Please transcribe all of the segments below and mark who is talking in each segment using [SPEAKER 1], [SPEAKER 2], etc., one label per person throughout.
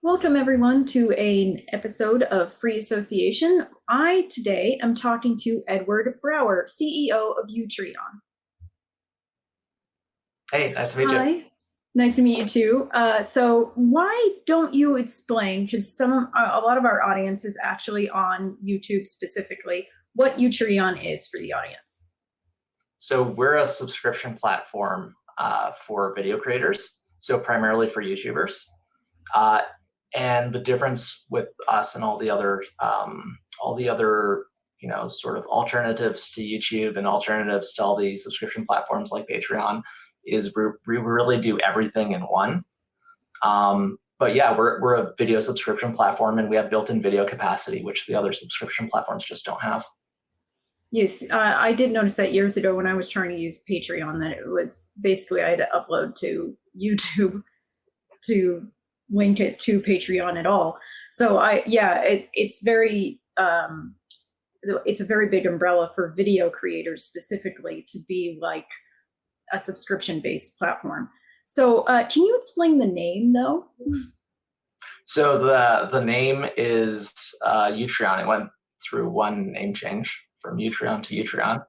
[SPEAKER 1] Welcome everyone to an episode of Free Association. I today am talking to Edward Brawer, CEO of Utreon.
[SPEAKER 2] Hey, nice to meet you.
[SPEAKER 1] Hi, nice to meet you too. So why don't you explain, because a lot of our audience is actually on YouTube specifically, what Utreon is for the audience?
[SPEAKER 2] So we're a subscription platform for video creators, so primarily for YouTubers. And the difference with us and all the other, sort of alternatives to YouTube and alternatives to all the subscription platforms like Patreon is we really do everything in one. But yeah, we're a video subscription platform, and we have built-in video capacity, which the other subscription platforms just don't have.
[SPEAKER 1] Yes, I did notice that years ago when I was trying to use Patreon, that it was basically I had to upload to YouTube to link it to Patreon at all. So it's a very big umbrella for video creators specifically to be like a subscription-based platform. So can you explain the name though?
[SPEAKER 2] So the name is Utreon. It went through one name change from Utreon to Utreon.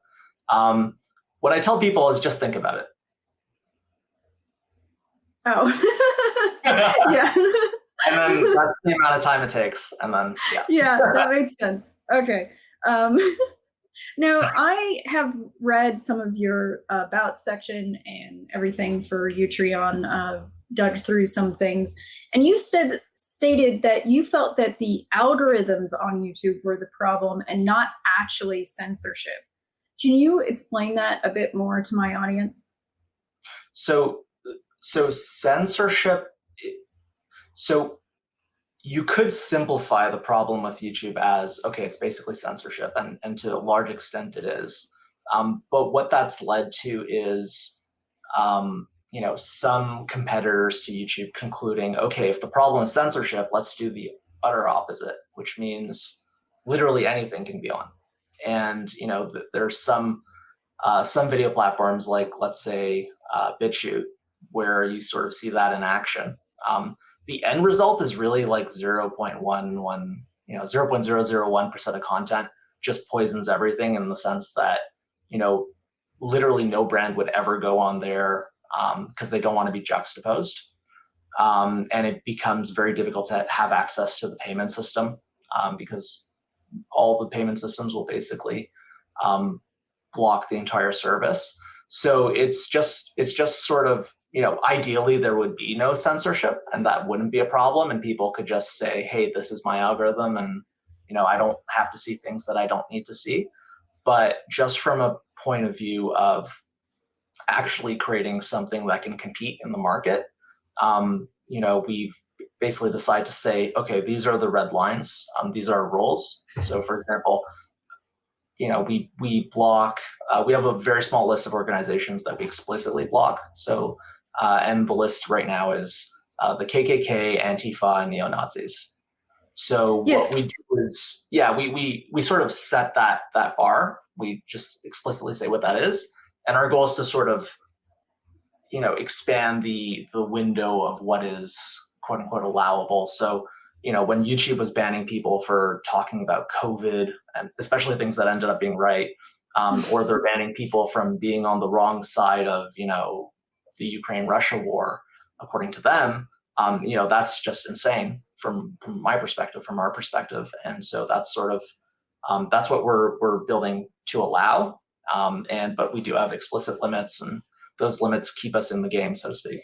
[SPEAKER 2] What I tell people is just think about it.
[SPEAKER 1] Oh. Yeah.
[SPEAKER 2] And then that's the amount of time it takes. And then, yeah.
[SPEAKER 1] Yeah, that makes sense. Okay. Now, I have read some of your about section and everything for Utreon, dug through some things, and you stated that you felt that the algorithms on YouTube were the problem and not actually censorship. Can you explain that a bit more to my audience?
[SPEAKER 2] So censorship, so you could simplify the problem with YouTube as, okay, it's basically censorship, and to a large extent it is. But what that's led to is, some competitors to YouTube concluding, okay, if the problem is censorship, let's do the utter opposite, which means literally anything can be on. And, there's some video platforms like, let's say, BitChute, where you sort of see that in action. The end result is really like 0.001% of content just poisons everything, in the sense that, literally no brand would ever go on there because they don't want to be juxtaposed. And it becomes very difficult to have access to the payment system because all the payment systems will basically block the entire service. So it's just sort of, ideally there would be no censorship, and that wouldn't be a problem, and people could just say, hey, this is my algorithm, and I don't have to see things that I don't need to see. But just from a point of view of actually creating something that can compete in the market, we've basically decided to say, okay, these are the red lines, these are rules. So for example, we block, we have a very small list of organizations that we explicitly block. So, and the list right now is the KKK, Antifa, and neo-Nazis. So what we do is, we sort of set that bar. We just explicitly say what that is. And our goal is to sort of, expand the window of what is quote unquote allowable. So, when YouTube was banning people for talking about COVID, and especially things that ended up being right, or they're banning people from being on the wrong side of, the Ukraine-Russia war, according to them, that's just insane from my perspective, from our perspective. And so that's sort of, that's what we're building to allow. But we do have explicit limits, and those limits keep us in the game, so to speak.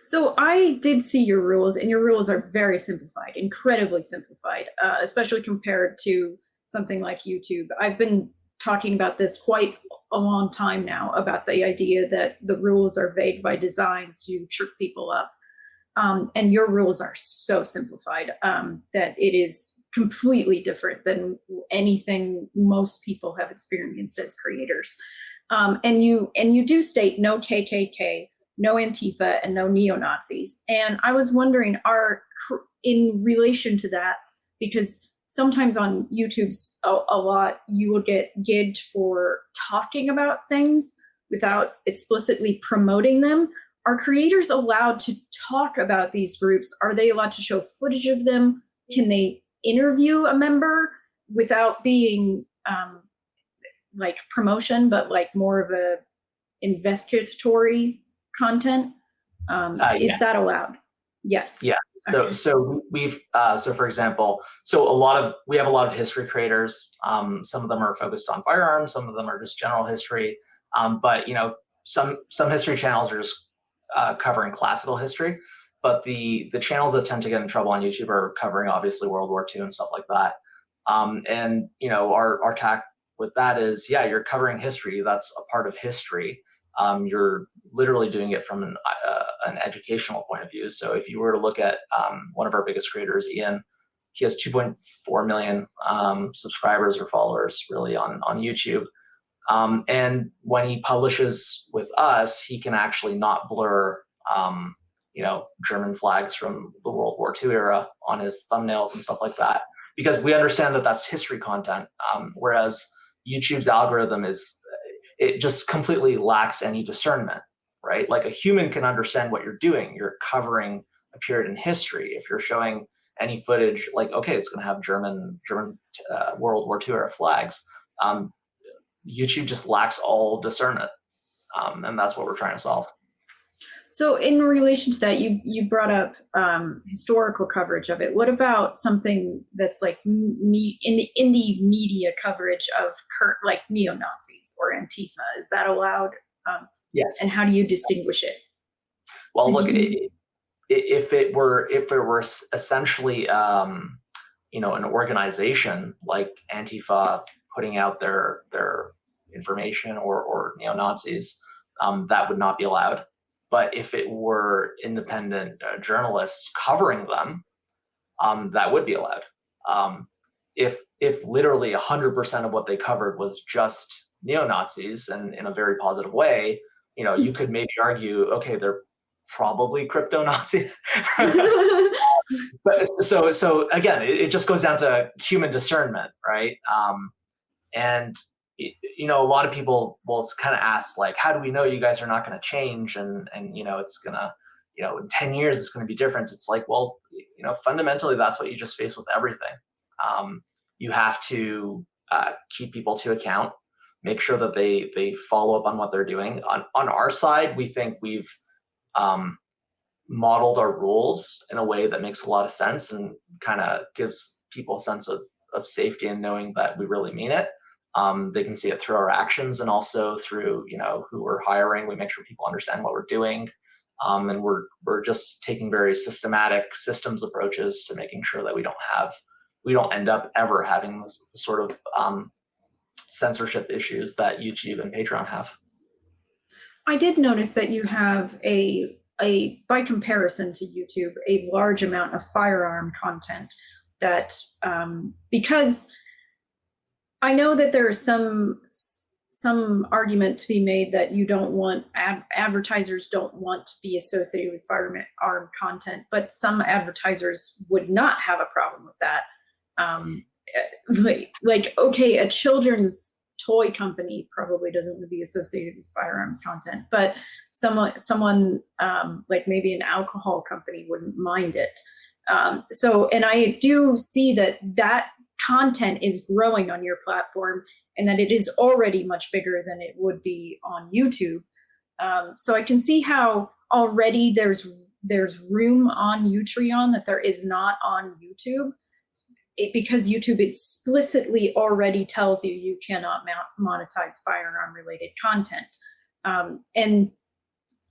[SPEAKER 1] So I did see your rules, and your rules are very simplified, incredibly simplified, especially compared to something like YouTube. I've been talking about this quite a long time now, about the idea that the rules are vague by design to trip people up. And your rules are so simplified that it is completely different than anything most people have experienced as creators. And you do state no KKK, no Antifa, and no neo-Nazis. And I was wondering, in relation to that, because sometimes on YouTube's a lot, you will get gigged for talking about things without explicitly promoting them. Are creators allowed to talk about these groups? Are they allowed to show footage of them? Can they interview a member without being like promotion, but like more of a investigatory content? Is
[SPEAKER 2] Yes.
[SPEAKER 1] that allowed? Yes.
[SPEAKER 2] Yeah. So
[SPEAKER 1] Okay.
[SPEAKER 2] so we've so for example, we have a lot of history creators. Some of them are focused on firearms, some of them are just general history. But some history channels are just covering classical history. But the channels that tend to get in trouble on YouTube are covering obviously World War II and stuff like that. And our tack with that is, yeah, you're covering history. That's a part of history. You're literally doing it from an educational point of view. So if you were to look at one of our biggest creators, Ian, he has 2.4 million subscribers or followers really on YouTube. And when he publishes with us, he can actually not blur, German flags from the World War II era on his thumbnails and stuff like that, because we understand that that's history content. Whereas YouTube's algorithm it just completely lacks any discernment, right? Like a human can understand what you're doing. You're covering a period in history. If you're showing any footage, like, okay, it's going to have German World War II era flags. YouTube just lacks all discernment, and that's what we're trying to solve.
[SPEAKER 1] So in relation to that, you brought up historical coverage of it. What about something that's like in the indie media coverage of current, like neo-Nazis or Antifa? Is that allowed?
[SPEAKER 2] Yes.
[SPEAKER 1] And how do you distinguish it?
[SPEAKER 2] Well,
[SPEAKER 1] So
[SPEAKER 2] look, if it were essentially an organization like Antifa putting out their information or neo-Nazis, that would not be allowed. But if it were independent journalists covering them, that would be allowed. If literally 100% of what they covered was just neo-Nazis and in a very positive way, you could maybe argue, okay, they're probably crypto Nazis. But so again, it just goes down to human discernment, right? And a lot of people will kind of ask, like, how do we know you guys are not going to change and it's gonna, in 10 years it's going to be different? It's like, well, fundamentally that's what you just face with everything. You have to keep people to account, make sure that they follow up on what they're doing. On our side, we think we've modeled our rules in a way that makes a lot of sense and kind of gives people a sense of safety and knowing that we really mean it. They can see it through our actions and also through who we're hiring. We make sure people understand what we're doing, and we're just taking very systematic systems approaches to making sure that we don't end up ever having this sort of censorship issues that YouTube and Patreon have.
[SPEAKER 1] I did notice that you have by comparison to YouTube, a large amount of firearm content that because I know that there is some argument to be made that you don't want advertisers don't want to be associated with firearm content, but some advertisers would not have a problem with that. Like okay, a children's toy company probably doesn't want to be associated with firearms content, but someone like maybe an alcohol company wouldn't mind it. And I do see that content is growing on your platform and that it is already much bigger than it would be on YouTube. So I can see how already there's room on Utreon that there is not on YouTube, because YouTube explicitly already tells you cannot monetize firearm related content. And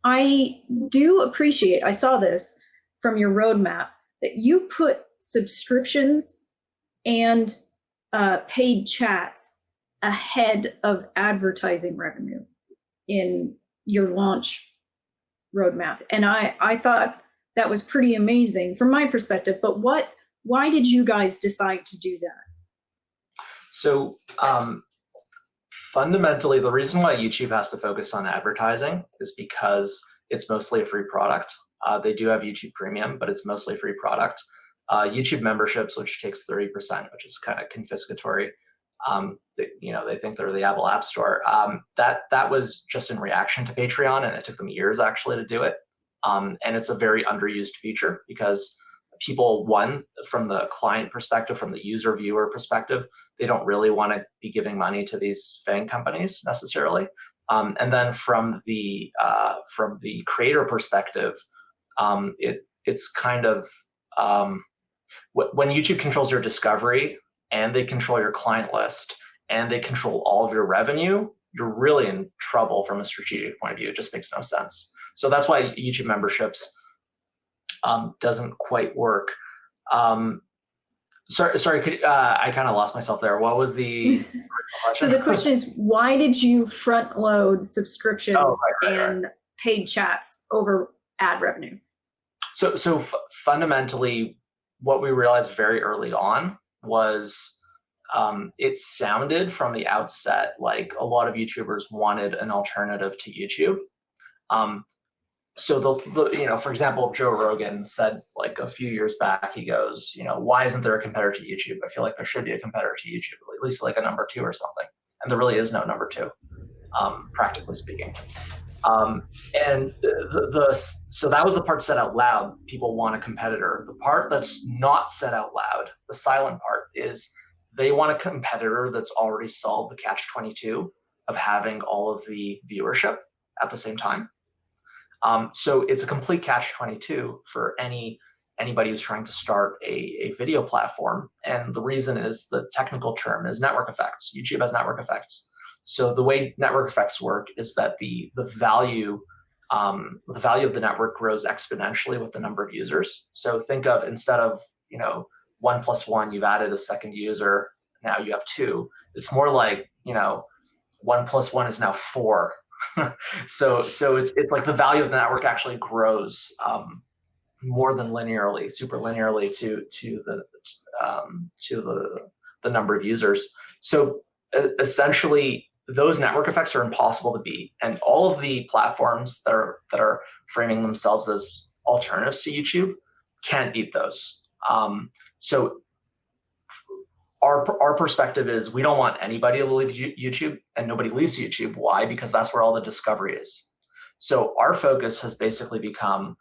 [SPEAKER 1] I do appreciate, I saw this from your roadmap, that you put subscriptions and paid chats ahead of advertising revenue in your launch roadmap. And I thought that was pretty amazing from my perspective, but why did you guys decide to do that?
[SPEAKER 2] So fundamentally, the reason why YouTube has to focus on advertising is because it's mostly a free product. They do have YouTube Premium, but it's mostly a free product. YouTube memberships, which takes 30%, which is kind of confiscatory. They think they're the Apple App Store. That was just in reaction to Patreon, and it took them years actually to do it. And it's a very underused feature because people, one, from the client perspective, from the user viewer perspective, they don't really want to be giving money to these FANG companies necessarily. And then from the creator perspective, it's kind of when YouTube controls your discovery and they control your client list and they control all of your revenue, you're really in trouble from a strategic point of view. It just makes no sense. So that's why YouTube memberships doesn't quite work. Sorry, I kind of lost myself there. What was the question?
[SPEAKER 1] So the question is, why did you front load subscriptions and paid chats over ad revenue?
[SPEAKER 2] So fundamentally, what we realized very early on was it sounded from the outset like a lot of YouTubers wanted an alternative to YouTube. So for example, Joe Rogan said like a few years back, he goes, why isn't there a competitor to YouTube? I feel like there should be a competitor to YouTube, at least like a number 2 or something. And there really is no number 2, practically speaking. And so that was the part said out loud. People want a competitor. The part that's not said out loud, the silent part, is they want a competitor that's already solved the catch-22 of having all of the viewership at the same time. So it's a complete catch-22 for anybody who's trying to start a video platform. And the reason is, the technical term is network effects. YouTube has network effects. So the way network effects work is that the value of the network grows exponentially with the number of users. So think of, instead of 1 + 1, you've added a second user, now you have 2. It's more like 1 + 1 is now 4. So it's like the value of the network actually grows more than linearly, super linearly to the number of users. So essentially, those network effects are impossible to beat, and all of the platforms that are framing themselves as alternatives to YouTube can't beat those. So our perspective is, we don't want anybody to leave YouTube, and nobody leaves YouTube. Why? Because that's where all the discovery is. So our focus has basically become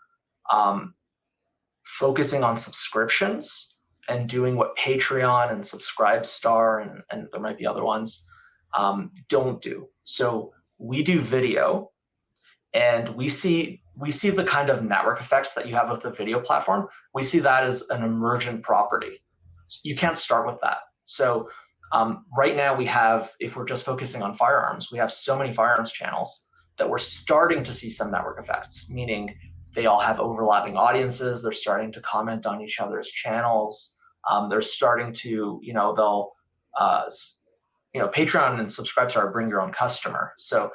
[SPEAKER 2] focusing on subscriptions and doing what Patreon and Subscribestar and there might be other ones don't do. So we do video, and we see the kind of network effects that you have with the video platform. We see that as an emergent property. You can't start with that. So right now we have, if we're just focusing on firearms, we have so many firearms channels that we're starting to see some network effects, meaning they all have overlapping audiences. They're starting to comment on each other's channels. They're starting to, they'll, Patreon and Subscribestar bring your own customer. So,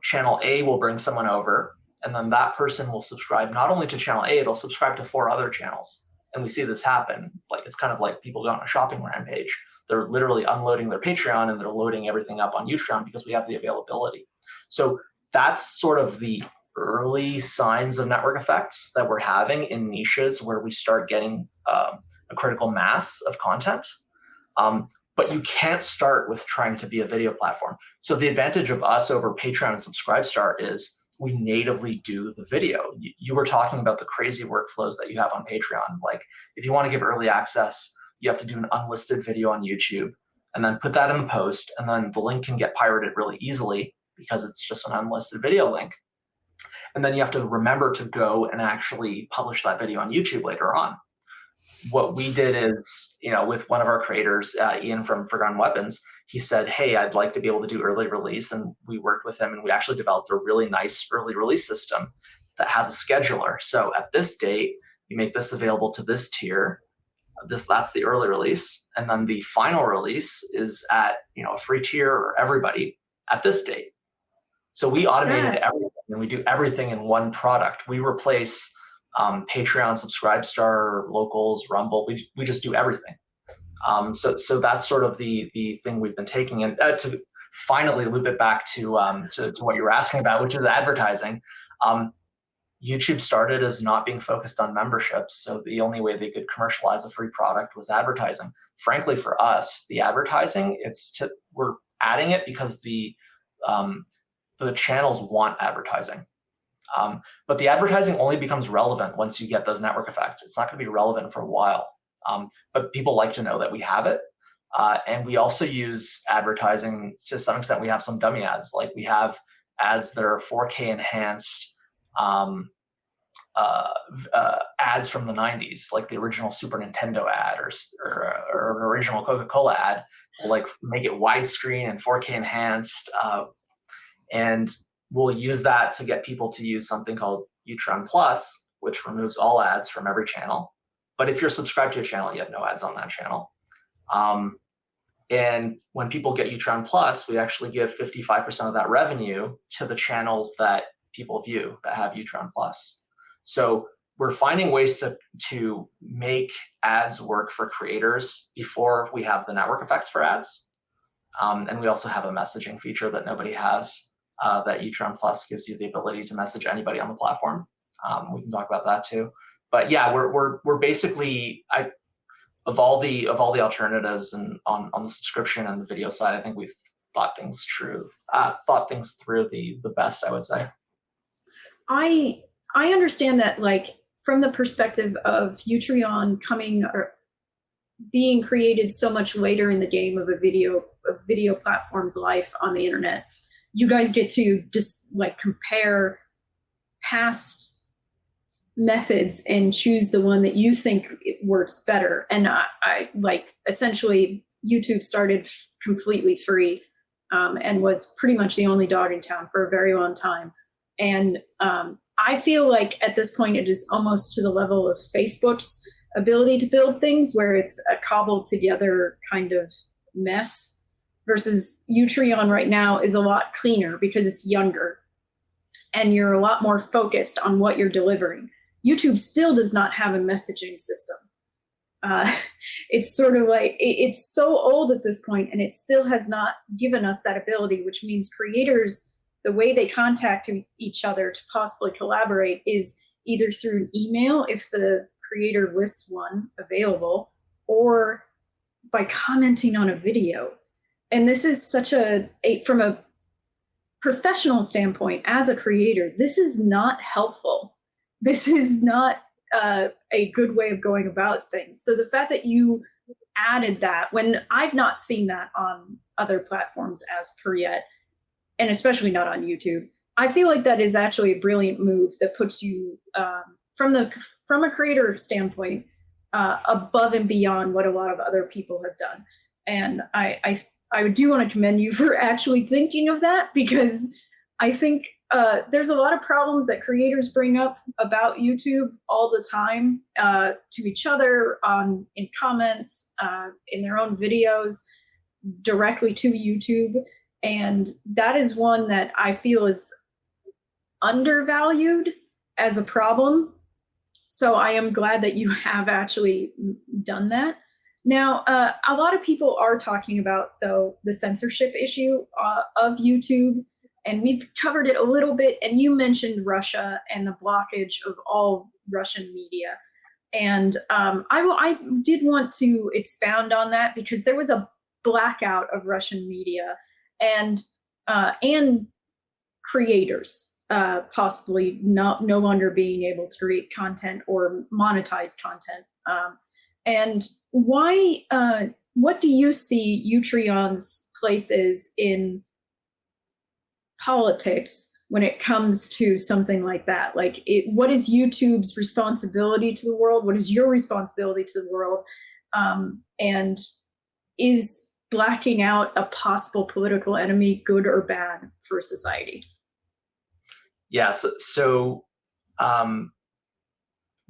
[SPEAKER 2] channel A will bring someone over, and then that person will subscribe not only to channel A, it'll subscribe to 4 other channels. And we see this happen. Like, it's kind of like people go on a shopping rampage. They're literally unloading their Patreon and they're loading everything up on Utreon because we have the availability. So that's sort of the early signs of network effects that we're having in niches where we start getting a critical mass of content. But you can't start with trying to be a video platform. So the advantage of us over Patreon and Subscribestar is we natively do the video. You were talking about the crazy workflows that you have on Patreon. Like, if you want to give early access, you have to do an unlisted video on YouTube and then put that in the post, and then the link can get pirated really easily because it's just an unlisted video link. And then you have to remember to go and actually publish that video on YouTube later on. What we did is, with one of our creators, Ian from Forgotten Weapons, he said, hey, I'd like to be able to do early release. And we worked with him, and we actually developed a really nice early release system that has a scheduler. So at this date, you make this available to this tier. That's the early release. And then the final release is at a free tier or everybody at this date. So we automated everything, and we do everything in one product. We replace Patreon, Subscribestar, Locals, Rumble. We just do everything. So that's sort of the thing we've been taking. And to finally loop it back to what you were asking about, which is advertising. YouTube started as not being focused on memberships, so the only way they could commercialize a free product was advertising. Frankly, for us, the advertising, we're adding it because the channels want advertising. But the advertising only becomes relevant once you get those network effects. It's not going to be relevant for a while. But people like to know that we have it. And we also use advertising to some extent. We have some dummy ads, like we have ads that are 4K enhanced, ads from the 90s, like the original Super Nintendo ad or an original Coca-Cola ad. We'll like make it widescreen and 4K enhanced. And we'll use that to get people to use something called Utreon Plus, which removes all ads from every channel. But if you're subscribed to a channel, you have no ads on that channel. And when people get Utreon Plus, we actually give 55% of that revenue to the channels that people view that have Utreon Plus. So we're finding ways to make ads work for creators before we have the network effects for ads. And we also have a messaging feature that nobody has, that Utreon Plus gives you the ability to message anybody on the platform. We can talk about that too. But yeah, we're basically, of all the alternatives and on the subscription and the video side, I think we've thought things through the best, I would say.
[SPEAKER 1] I understand that, like, from the perspective of Utreon coming or being created so much later in the game of a video platform's life on the internet, you guys get to just like compare past methods and choose the one that you think it works better. And I like, essentially YouTube started completely free, and was pretty much the only dog in town for a very long time. And I feel like at this point it is almost to the level of Facebook's ability to build things, where it's a cobbled together kind of mess, versus Utreon right now is a lot cleaner because it's younger and you're a lot more focused on what you're delivering. YouTube still does not have a messaging system. It's sort of like, it's so old at this point, and it still has not given us that ability, which means creators, the way they contact each other to possibly collaborate is either through an email, if the creator lists one available, or by commenting on a video. And this is such from a professional standpoint, as a creator, this is not helpful. This is not a good way of going about things. So the fact that you added that, when I've not seen that on other platforms as per yet, and especially not on YouTube, I feel like that is actually a brilliant move that puts you, from a creator standpoint, above and beyond what a lot of other people have done. And I do want to commend you for actually thinking of that, because I think there's a lot of problems that creators bring up about YouTube all the time, to each other, in comments, in their own videos, directly to YouTube. And that is one that I feel is undervalued as a problem. So I am glad that you have actually done that. Now, a lot of people are talking about, though, the censorship issue of YouTube, and we've covered it a little bit, and you mentioned Russia and the blockage of all Russian media. And I did want to expound on that, because there was a blackout of Russian media and creators possibly no longer being able to create content or monetize content. And why? What do you see Utreon's place is in politics when it comes to something like that? Like, what is YouTube's responsibility to the world? What is your responsibility to the world? And is blacking out a possible political enemy good or bad for society?
[SPEAKER 2] Yeah,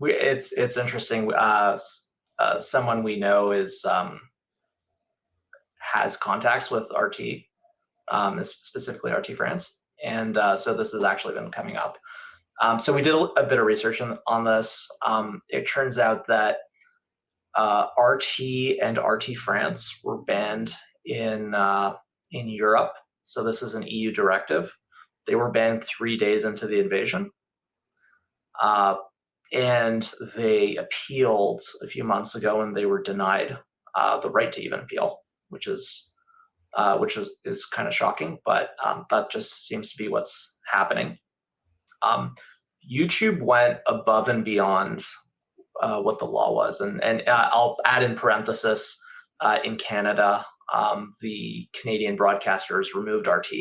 [SPEAKER 2] it's interesting. Someone we know has contacts with RT, specifically RT France, and so this has actually been coming up. So we did a bit of research on this. It turns out that RT and RT France were banned in Europe. So this is an EU directive. They were banned 3 days into the invasion. And they appealed a few months ago, and they were denied the right to even appeal, which is kind of shocking, but that just seems to be what's happening. YouTube went above and beyond what the law was. And I'll add in parenthesis, in Canada, the Canadian broadcasters removed RT.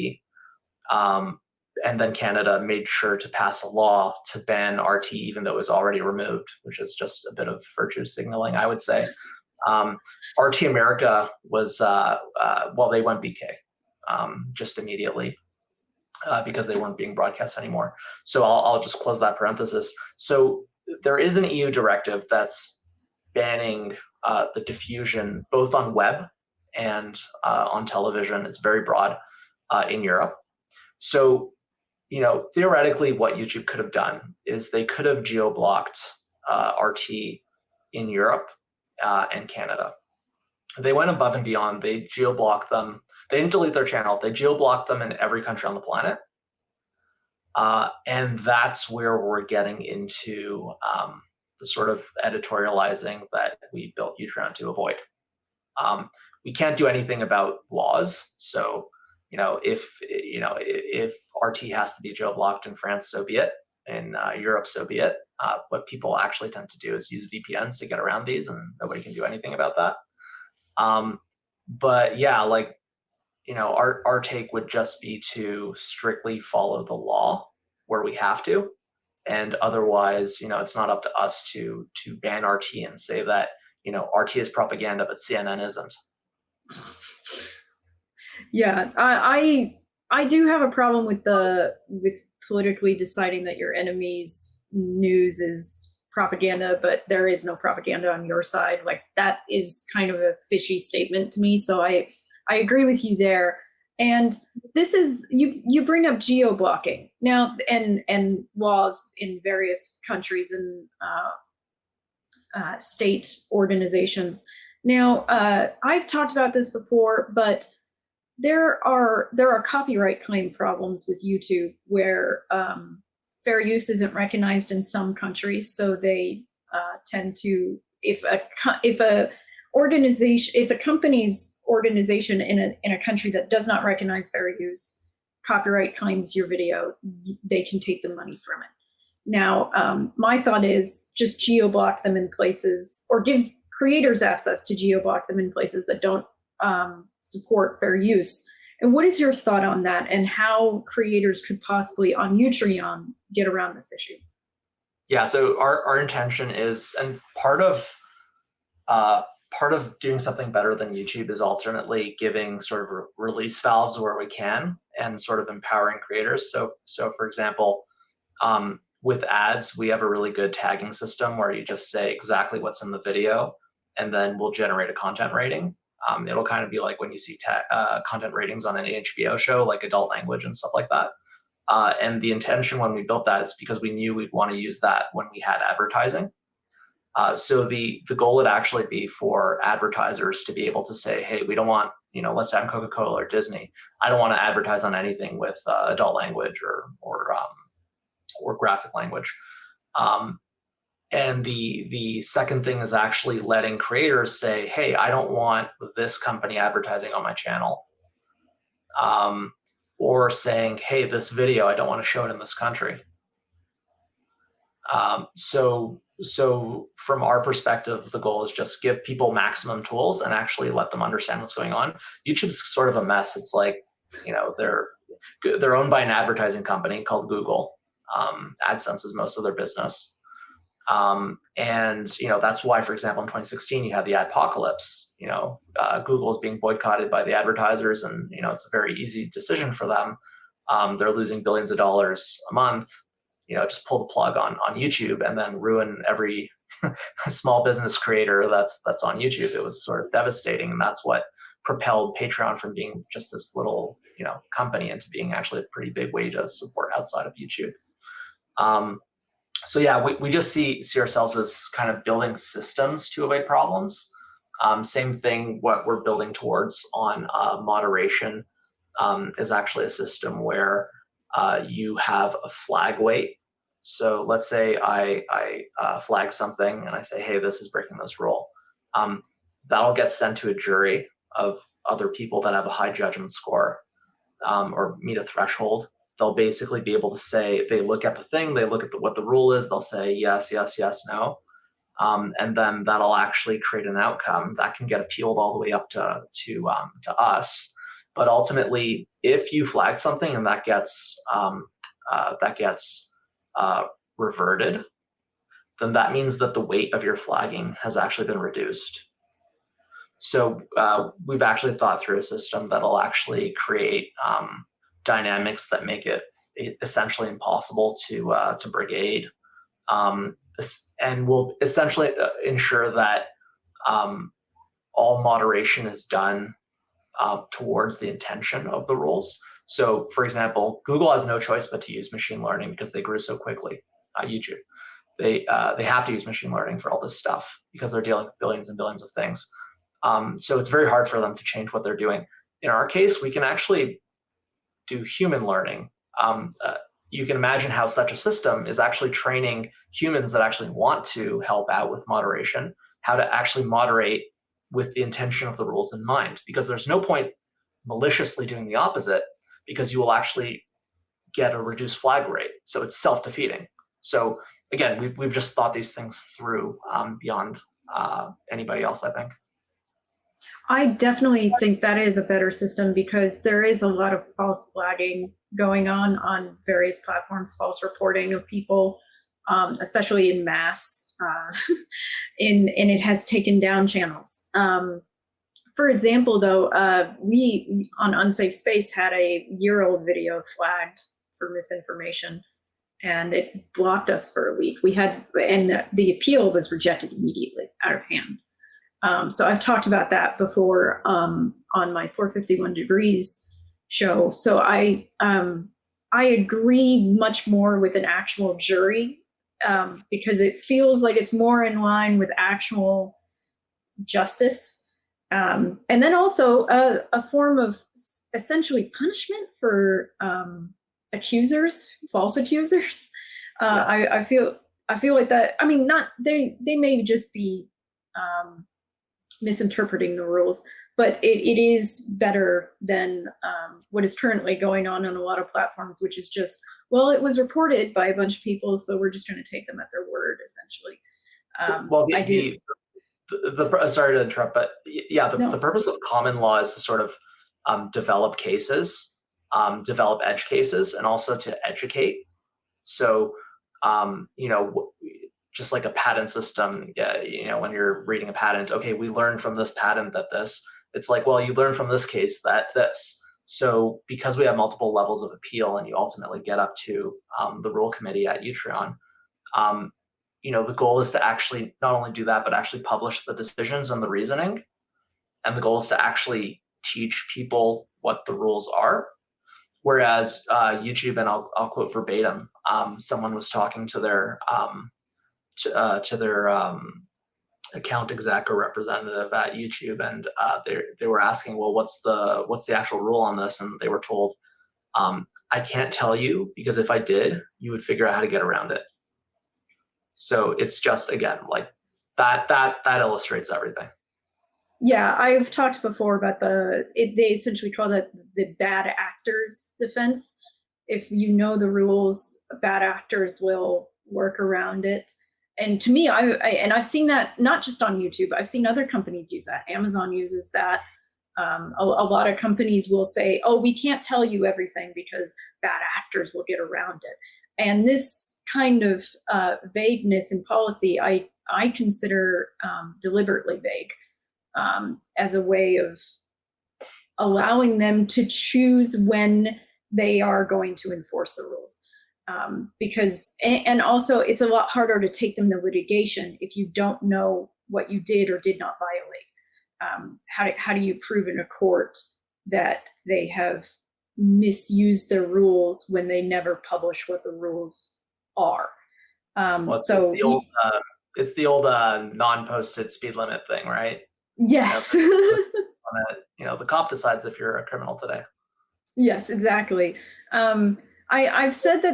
[SPEAKER 2] And then Canada made sure to pass a law to ban RT, even though it was already removed, which is just a bit of virtue signaling, I would say. RT America was, well, they went BK just immediately because they weren't being broadcast anymore. So I'll just close that parenthesis. So there is an EU directive that's banning the diffusion both on web and on television. It's very broad in Europe. So, theoretically, what YouTube could have done is they could have geo-blocked RT in Europe and Canada. They went above and beyond. They geo-blocked them. They didn't delete their channel. They geo-blocked them in every country on the planet. And that's where we're getting into the sort of editorializing that we built Utreon to avoid. We can't do anything about laws. So, if RT has to be geo-blocked in France, so be it. In Europe, so be it. What people actually tend to do is use VPNs to get around these, and nobody can do anything about that. But yeah, our take would just be to strictly follow the law where we have to, and otherwise, it's not up to us to ban RT and say that RT is propaganda, but CNN isn't.
[SPEAKER 1] Yeah, I do have a problem with politically deciding that your enemy's news is propaganda, but there is no propaganda on your side. Like, that is kind of a fishy statement to me. So I agree with you there. And this is, you bring up geo-blocking now, and laws in various countries and state organizations. Now, I've talked about this before, but there are copyright claim problems with YouTube where fair use isn't recognized in some countries, so they tend to, if a company's organization in a country that does not recognize fair use copyright claims your video, they can take the money from it. Now, my thought is just geo-block them in places, or give creators access to geo-block them in places that don't support fair use. And what is your thought on that, and how creators could possibly on Utreon get around this issue?
[SPEAKER 2] Yeah, so our intention is, and part of doing something better than YouTube is alternately giving sort of release valves where we can, and sort of empowering creators. So for example, with ads, we have a really good tagging system where you just say exactly what's in the video, and then we'll generate a content rating. It'll kind of be like when you see content ratings on an HBO show, like adult language and stuff like that. And the intention when we built that is because we knew we'd want to use that when we had advertising. So the goal would actually be for advertisers to be able to say, hey, we don't want, let's say I'm Coca-Cola or Disney. I don't want to advertise on anything with adult language or graphic language. And the second thing is actually letting creators say, hey, I don't want this company advertising on my channel. Or saying, hey, this video, I don't want to show it in this country. So from our perspective, the goal is just give people maximum tools and actually let them understand what's going on. YouTube's sort of a mess. It's like, they're owned by an advertising company called Google. AdSense is most of their business. And that's why, for example, in 2016, you had the adpocalypse. Google is being boycotted by the advertisers, and it's a very easy decision for them. They're losing billions of dollars a month. Just pull the plug on YouTube and then ruin every small business creator that's on YouTube. It was sort of devastating, and that's what propelled Patreon from being just this little company into being actually a pretty big way to support outside of YouTube. So yeah, we just see ourselves as kind of building systems to avoid problems. Same thing, what we're building towards on moderation is actually a system where you have a flag weight. So let's say I flag something and I say, hey, this is breaking this rule. That'll get sent to a jury of other people that have a high judgment score or meet a threshold. they'll basically be able to say, they look at the thing, they look at what the rule is, they'll say yes, yes, yes, no. And then that'll actually create an outcome that can get appealed all the way up to us. But ultimately, if you flag something and that gets reverted, then that means that the weight of your flagging has actually been reduced. So we've actually thought through a system that'll actually create dynamics that make it essentially impossible to brigade, and will essentially ensure that all moderation is done towards the intention of the rules. So, for example, Google has no choice but to use machine learning because they grew so quickly. YouTube, they have to use machine learning for all this stuff because they're dealing with billions and billions of things. So it's very hard for them to change what they're doing. In our case, we can actually do human learning. You can imagine how such a system is actually training humans that actually want to help out with moderation, how to actually moderate with the intention of the rules in mind, because there's no point maliciously doing the opposite, because you will actually get a reduced flag rate. So it's self-defeating. So again, we've just thought these things through beyond anybody else, I think.
[SPEAKER 1] I definitely think that is a better system because there is a lot of false flagging going on various platforms, false reporting of people, especially in mass, and it has taken down channels. For example, though, we on Unsafe Space had a year-old video flagged for misinformation, and it blocked us for a week. And the appeal was rejected immediately, out of hand. So I've talked about that before on my 451 Degrees show. So I agree much more with an actual jury because it feels like it's more in line with actual justice. And then also a form of essentially punishment for accusers, false accusers. Yes. I feel like that. I mean, not they may just be misinterpreting the rules, but it is better than what is currently going on a lot of platforms, which is just, well, it was reported by a bunch of people, so we're just going to take them at their word, essentially.
[SPEAKER 2] Well, sorry to interrupt, but yeah, the purpose of common law is to sort of develop cases, develop edge cases, and also to educate. So, just like a patent system, when you're reading a patent, okay, we learned from this patent that this, it's like, well, you learned from this case that this. So because we have multiple levels of appeal and you ultimately get up to the rule committee at Utreon, the goal is to actually not only do that, but actually publish the decisions and the reasoning. And the goal is to actually teach people what the rules are. Whereas YouTube, and I'll quote verbatim, someone was talking to their account exec or representative at YouTube, and they were asking, well, what's the actual rule on this? And they were told, I can't tell you, because if I did, you would figure out how to get around it. So it's just, again, like that illustrates everything.
[SPEAKER 1] Yeah, I've talked before about they essentially call that the bad actors defense. If you know the rules, bad actors will work around it. And to me, I've seen that not just on YouTube, I've seen other companies use that. Amazon uses that. A lot of companies will say, oh, we can't tell you everything because bad actors will get around it. And this kind of vagueness in policy, I consider deliberately vague as a way of allowing them to choose when they are going to enforce the rules. Because, and also it's a lot harder to take them to litigation if you don't know what you did or did not violate. How do you prove in a court that they have misused their rules when they never publish what the rules are? So
[SPEAKER 2] it's the old non-posted speed limit thing, right?
[SPEAKER 1] Yes.
[SPEAKER 2] The cop decides if you're a criminal today.
[SPEAKER 1] Yes, exactly. I've said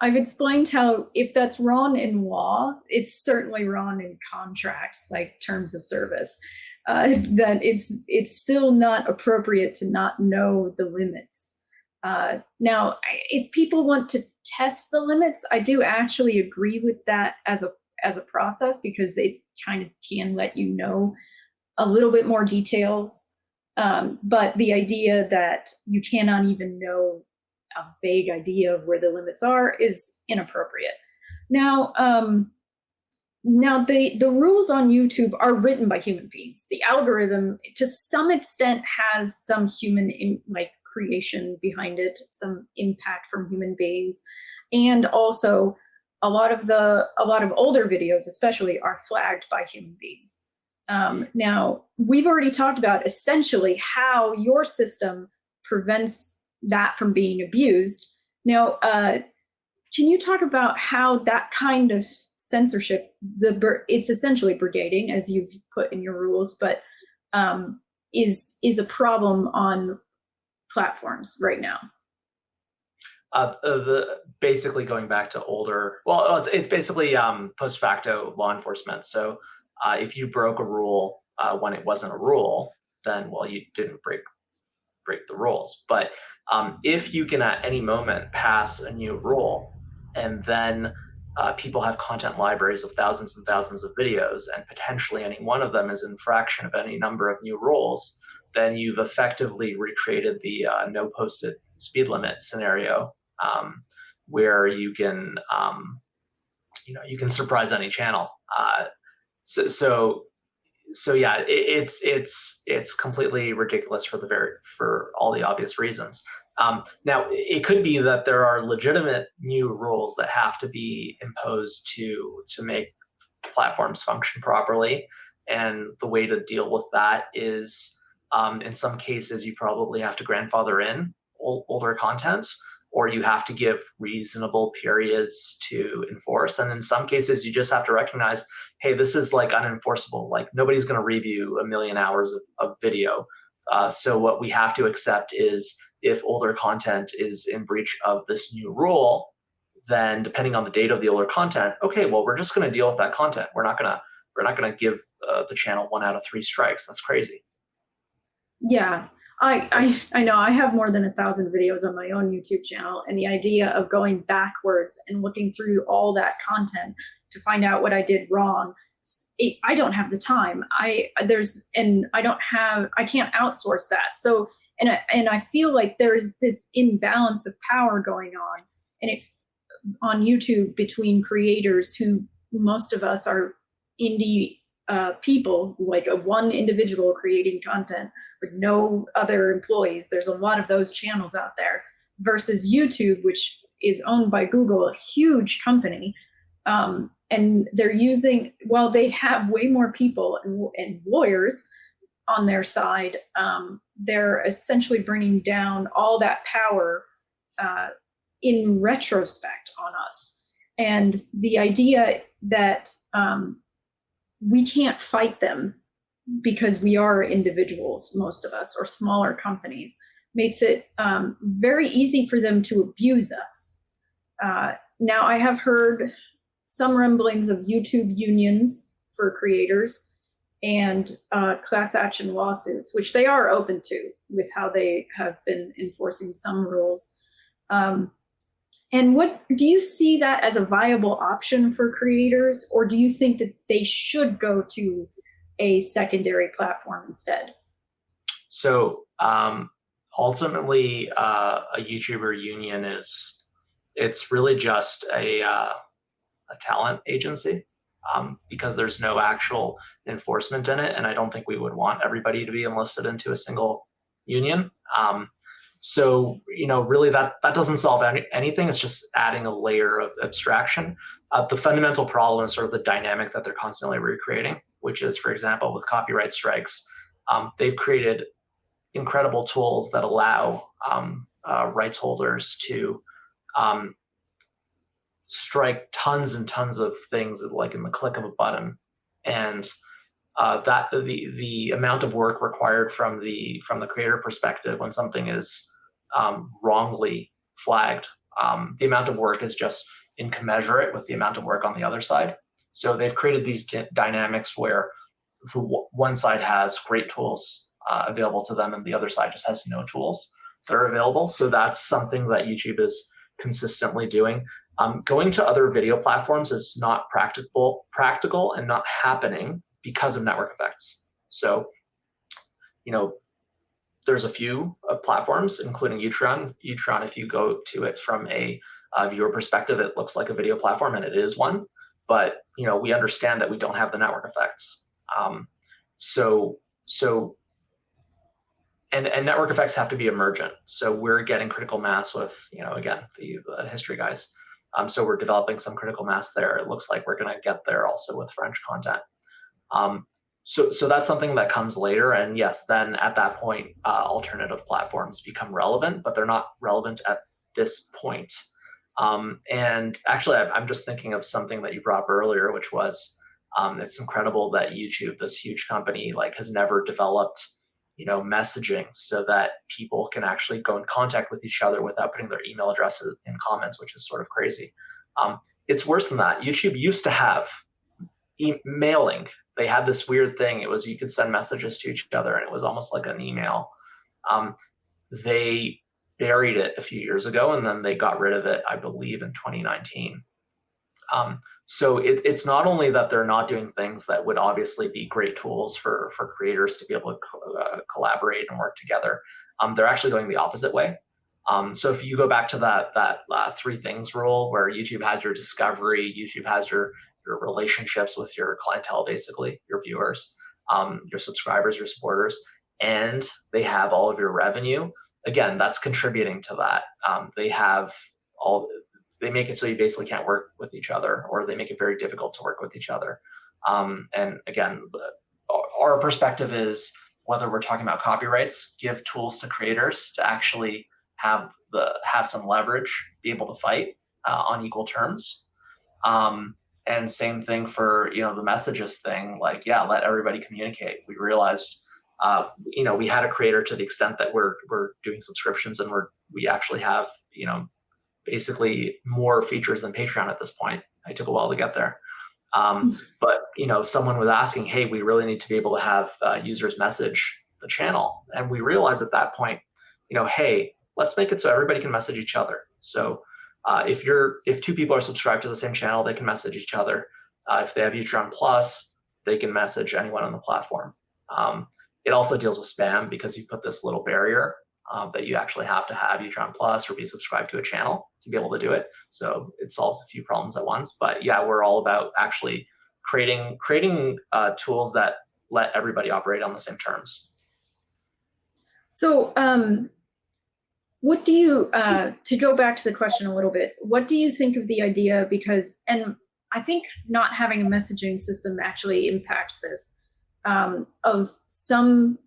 [SPEAKER 1] I've explained how if that's wrong in law, it's certainly wrong in contracts, like terms of service. That it's still not appropriate to not know the limits Now, if people want to test the limits, I do actually agree with that as a process, because it kind of can let you know a little bit more details. But the idea that you cannot even know a vague idea of where the limits are is inappropriate. Now, the rules on YouTube are written by human beings. The algorithm, to some extent, has some human creation behind it, some impact from human beings, and also a lot of older videos, especially, are flagged by human beings. Now, we've already talked about essentially how your system prevents that from being abused. Now, can you talk about how that kind of censorship, it's essentially brigading, as you've put in your rules, but is a problem on platforms right now?
[SPEAKER 2] Basically going back to older, well, it's basically post-facto law enforcement. So if you broke a rule when it wasn't a rule, then, well, you didn't break the rules. But if you can at any moment pass a new rule, and then people have content libraries of thousands and thousands of videos, and potentially any one of them is infraction of any number of new rules, then you've effectively recreated the no posted speed limit scenario, where you can you can surprise any channel. So yeah, it's completely ridiculous for all the obvious reasons. Now, it could be that there are legitimate new rules that have to be imposed to make platforms function properly, and the way to deal with that is, in some cases, you probably have to grandfather in older content, or you have to give reasonable periods to enforce. And in some cases, you just have to recognize, hey, this is like unenforceable. Like, nobody's going to review 1 million hours of video. So what we have to accept is, if older content is in breach of this new rule, then depending on the date of the older content, okay, well, we're just going to deal with that content. We're not going to give the channel 1 out of 3 strikes. That's crazy.
[SPEAKER 1] Yeah, I know. I have more than 1,000 videos on my own YouTube channel, and the idea of going backwards and looking through all that content to find out what I did wrong, I don't have the time. I can't outsource that. So, and I feel like there's this imbalance of power going on YouTube, between creators, who, most of us are indie people, like one individual creating content with no other employees. There's a lot of those channels out there, versus YouTube, which is owned by Google, a huge company. And they're using, while they have way more people and lawyers on their side, they're essentially bringing down all that power in retrospect on us. And the idea that we can't fight them because we are individuals, most of us, or smaller companies, makes it very easy for them to abuse us. Now, I have heard some rumblings of YouTube unions for creators, and class action lawsuits, which they are open to, with how they have been enforcing some rules. And what do you see that as a viable option for creators, or do you think that they should go to a secondary platform instead?
[SPEAKER 2] So ultimately, a YouTuber union it's really just a talent agency, because there's no actual enforcement in it, and I don't think we would want everybody to be enlisted into a single union. So, really that doesn't solve anything. It's just adding a layer of abstraction. The fundamental problem is sort of the dynamic that they're constantly recreating, which is, for example, with copyright strikes, they've created incredible tools that allow rights holders to strike tons and tons of things, like in the click of a button, and that the amount of work required from the creator perspective when something is wrongly flagged, the amount of work is just incommensurate with the amount of work on the other side. So they've created these dynamics where one side has great tools available to them, and the other side just has no tools. that are available. So that's something that YouTube is consistently doing. Going to other video platforms is not practical and not happening because of network effects. So, there's a few platforms, including Utreon. Utreon, if you go to it from a viewer perspective, it looks like a video platform, and it is one. But we understand that we don't have the network effects. And network effects have to be emergent. So we're getting critical mass with, again, the history guys. So we're developing some critical mass there. It looks like we're going to get there also with French content. So that's something that comes later. And yes, then at that point, alternative platforms become relevant, but they're not relevant at this point. And actually, I'm just thinking of something that you brought up earlier, which was it's incredible that YouTube, this huge company, has never developed messaging so that people can actually go in contact with each other without putting their email addresses in comments, which is sort of crazy. It's worse than that. YouTube used to have mailing. They had this weird thing. It was you could send messages to each other, and it was almost like an email. They buried it a few years ago, and then they got rid of it, I believe, in 2019. So it's not only that they're not doing things that would obviously be great tools for creators to be able to collaborate and work together. They're actually going the opposite way. So if you go back to that three things rule, where YouTube has your discovery, YouTube has your relationships with your clientele, basically your viewers, your subscribers, your supporters, and they have all of your revenue. Again, that's contributing to that. They make it so you basically can't work with each other, or they make it very difficult to work with each other. And again, our perspective is, whether we're talking about copyrights, give tools to creators to actually have some leverage, be able to fight on equal terms. And same thing for the messages thing. Let everybody communicate. We realized we had a creator to the extent that we're doing subscriptions, and we actually have basically more features than Patreon at this point. It took a while to get there. But someone was asking, hey, we really need to be able to have users message the channel. And we realized at that point, hey, let's make it so everybody can message each other. So if two people are subscribed to the same channel, they can message each other. If they have Utreon Plus, they can message anyone on the platform. It also deals with spam, because you put this little barrier that you actually have to have Utreon Plus or be subscribed to a channel to be able to do it. So it solves a few problems at once. But yeah, we're all about actually creating tools that let everybody operate on the same terms.
[SPEAKER 1] So what do you, to go back to the question a little bit, what do you think of the idea? And I think not having a messaging system actually impacts this, of some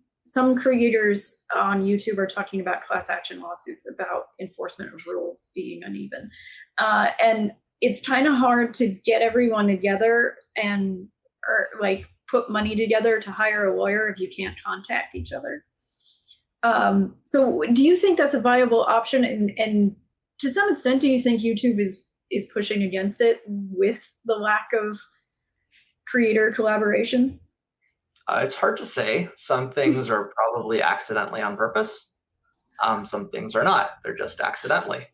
[SPEAKER 1] creators on YouTube are talking about class action lawsuits about enforcement of rules being uneven. And it's kind of hard to get everyone together or put money together to hire a lawyer if you can't contact each other. So do you think that's a viable option? And to some extent, do you think YouTube is pushing against it with the lack of creator collaboration?
[SPEAKER 2] It's hard to say. Some things are probably accidentally on purpose. Some things are not. They're just accidentally.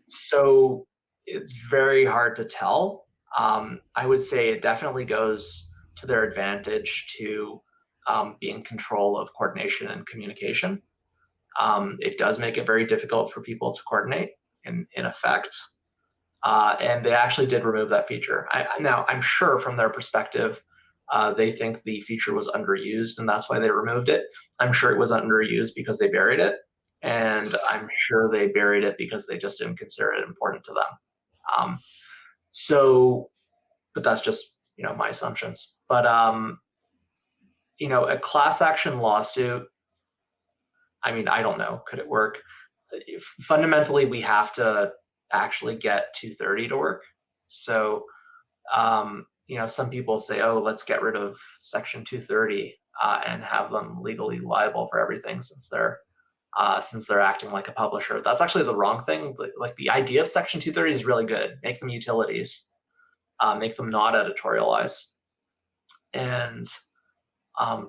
[SPEAKER 2] So it's very hard to tell. I would say it definitely goes to their advantage to be in control of coordination and communication. It does make it very difficult for people to coordinate in effect. And they actually did remove that feature. Now, I'm sure from their perspective, they think the feature was underused, and that's why they removed it. I'm sure it was underused because they buried it, and I'm sure they buried it because they just didn't consider it important to them. But that's just my assumptions. But a class action lawsuit, I don't know. Could it work? Fundamentally, we have to actually get 230 to work. So some people say, oh, let's get rid of Section 230 and have them legally liable for everything since they're acting like a publisher. That's actually the wrong thing. The idea of Section 230 is really good. Make them utilities, make them not editorialize, and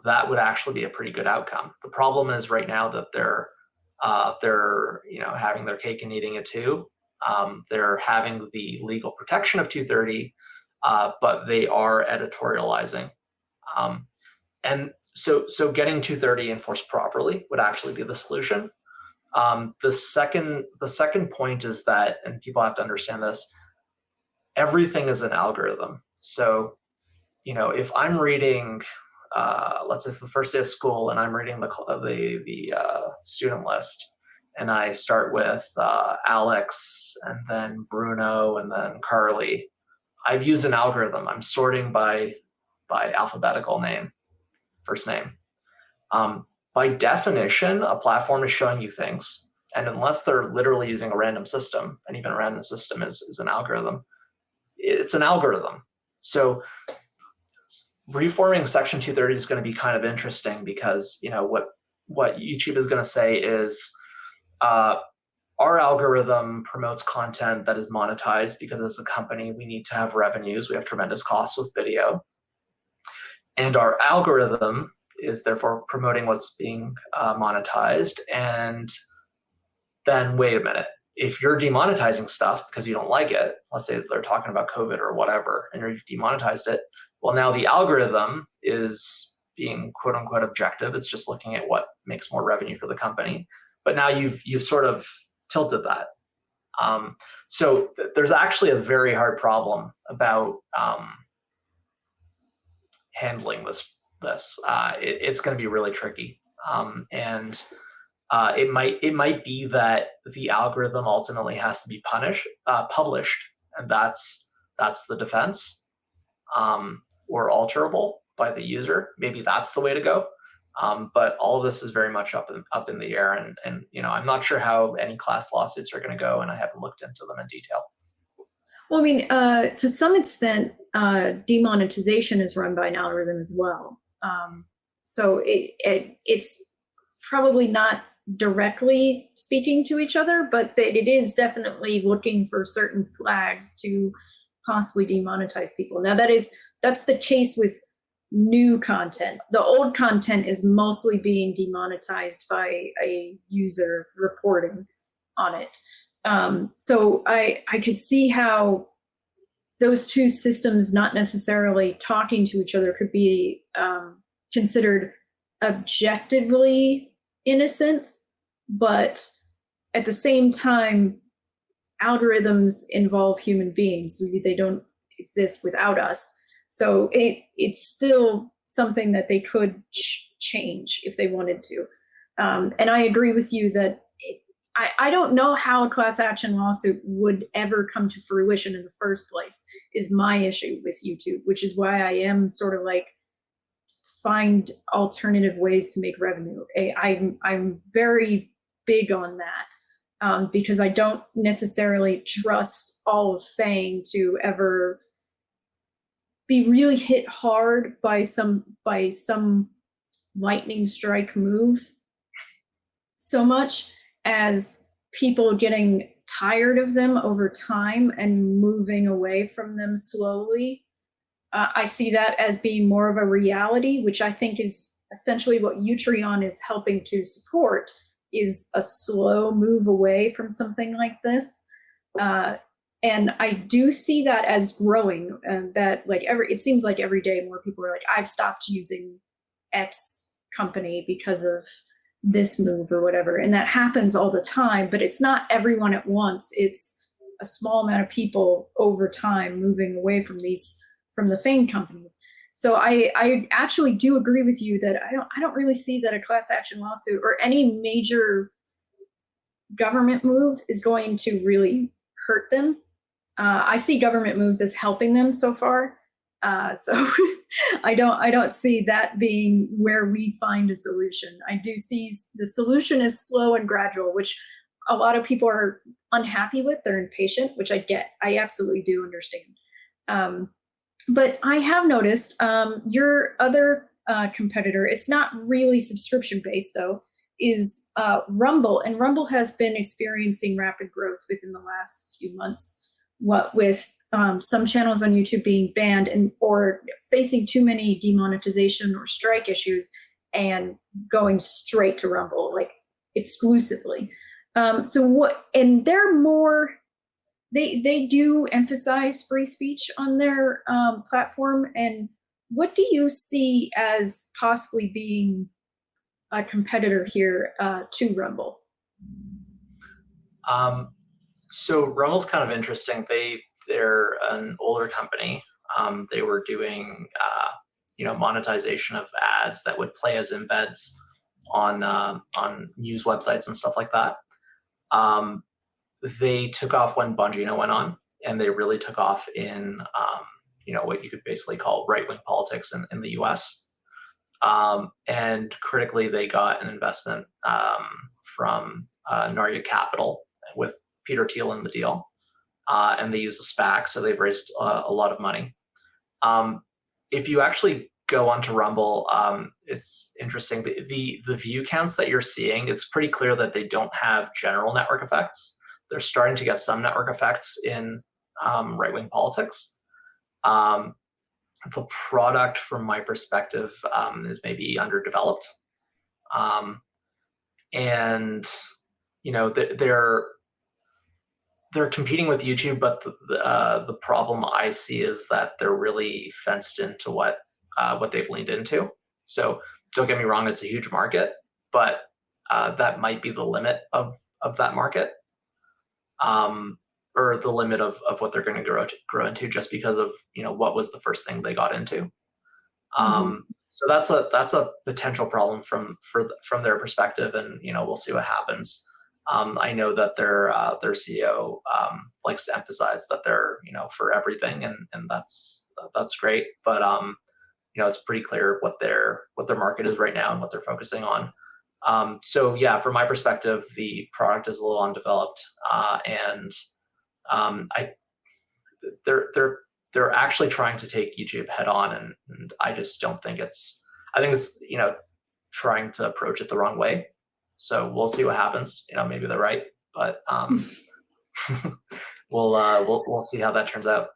[SPEAKER 2] that would actually be a pretty good outcome. The problem is right now that they're They're having their cake and eating it too. They're having the legal protection of 230, but they are editorializing. And so getting 230 enforced properly would actually be the solution. The second point is that, and people have to understand this, everything is an algorithm. So, if I'm reading, let's say it's the first day of school, and I'm reading the student list, and I start with Alex, and then Bruno, and then Carly, I've used an algorithm. I'm sorting by alphabetical name, first name. By definition, a platform is showing you things, and unless they're literally using a random system, and even a random system is an algorithm, it's an algorithm. So reforming Section 230 is going to be kind of interesting because what YouTube is going to say is our algorithm promotes content that is monetized because as a company we need to have revenues. We have tremendous costs with video, and our algorithm is therefore promoting what's being monetized. And then wait a minute, if you're demonetizing stuff because you don't like it, let's say they're talking about COVID or whatever, and you've demonetized it, well, now the algorithm is being quote unquote objective. It's just looking at what makes more revenue for the company. But now you've sort of tilted that. So there's actually a very hard problem about handling this. It's going to be really tricky, and it might be that the algorithm ultimately has to be published, and that's the defense, or alterable by the user. Maybe that's the way to go. But all of this is very much up in the air, and I'm not sure how any class lawsuits are going to go, and I haven't looked into them in detail.
[SPEAKER 1] Well, I mean, to some extent, demonetization is run by an algorithm as well. So it's probably not directly speaking to each other, but it is definitely looking for certain flags to possibly demonetize people. Now that's the case with new content. The old content is mostly being demonetized by a user reporting on it. So I could see how those two systems not necessarily talking to each other could be considered objectively innocent, but at the same time, algorithms involve human beings. They don't exist without us. So it's still something that they could change if they wanted to. And I agree with you that I don't know how a class action lawsuit would ever come to fruition in the first place is my issue with YouTube, which is why I am sort of like, find alternative ways to make revenue. I'm very big on that because I don't necessarily trust all of FANG to ever be really hit hard by some lightning strike move so much as people getting tired of them over time and moving away from them slowly. I see that as being more of a reality, which I think is essentially what Utreon is helping to support, is a slow move away from something like this. And I do see that as growing, that like it seems like every day more people are like, I've stopped using X company because of this move or whatever. And that happens all the time, but it's not everyone at once. It's a small amount of people over time moving away from the FANG companies. So I actually do agree with you that I don't really see that a class action lawsuit or any major government move is going to really hurt them. I see government moves as helping them so far. So I don't see that being where we find a solution. I do see the solution is slow and gradual, which a lot of people are unhappy with. They're impatient, which I get. I absolutely do understand. But I have noticed your other competitor, it's not really subscription-based though, is Rumble. And Rumble has been experiencing rapid growth within the last few months, what with some channels on YouTube being banned or facing too many demonetization or strike issues and going straight to Rumble. Like exclusively. So what, and they're more, they do emphasize free speech on their platform. And what do you see as possibly being a competitor here to Rumble?
[SPEAKER 2] So Rumble's kind of interesting. They're an older company. They were doing monetization of ads that would play as embeds on news websites and stuff like that. They took off when Bongino went on, and they really took off in what you could basically call right-wing politics in the U.S. And critically, they got an investment from Narya Capital with Peter Thiel in the deal, and they use a SPAC, so they've raised a lot of money. If you actually go onto Rumble, it's interesting. The view counts that you're seeing, it's pretty clear that they don't have general network effects. They're starting to get some network effects in right-wing politics. The product, from my perspective, is maybe underdeveloped, and they're competing with YouTube, but the problem I see is that they're really fenced into what they've leaned into. So don't get me wrong, it's a huge market, but that might be the limit of that market, or the limit of what they're going to grow into, just because of what was the first thing they got into. So that's a potential problem from their perspective, and we'll see what happens. I know that their CEO likes to emphasize that they're for everything, and that's great. But it's pretty clear what their market is right now and what they're focusing on. So yeah, from my perspective, the product is a little undeveloped, and they're actually trying to take YouTube head on, and I just don't think I think it's trying to approach it the wrong way. So we'll see what happens. Maybe they're right, but we'll see how that turns out.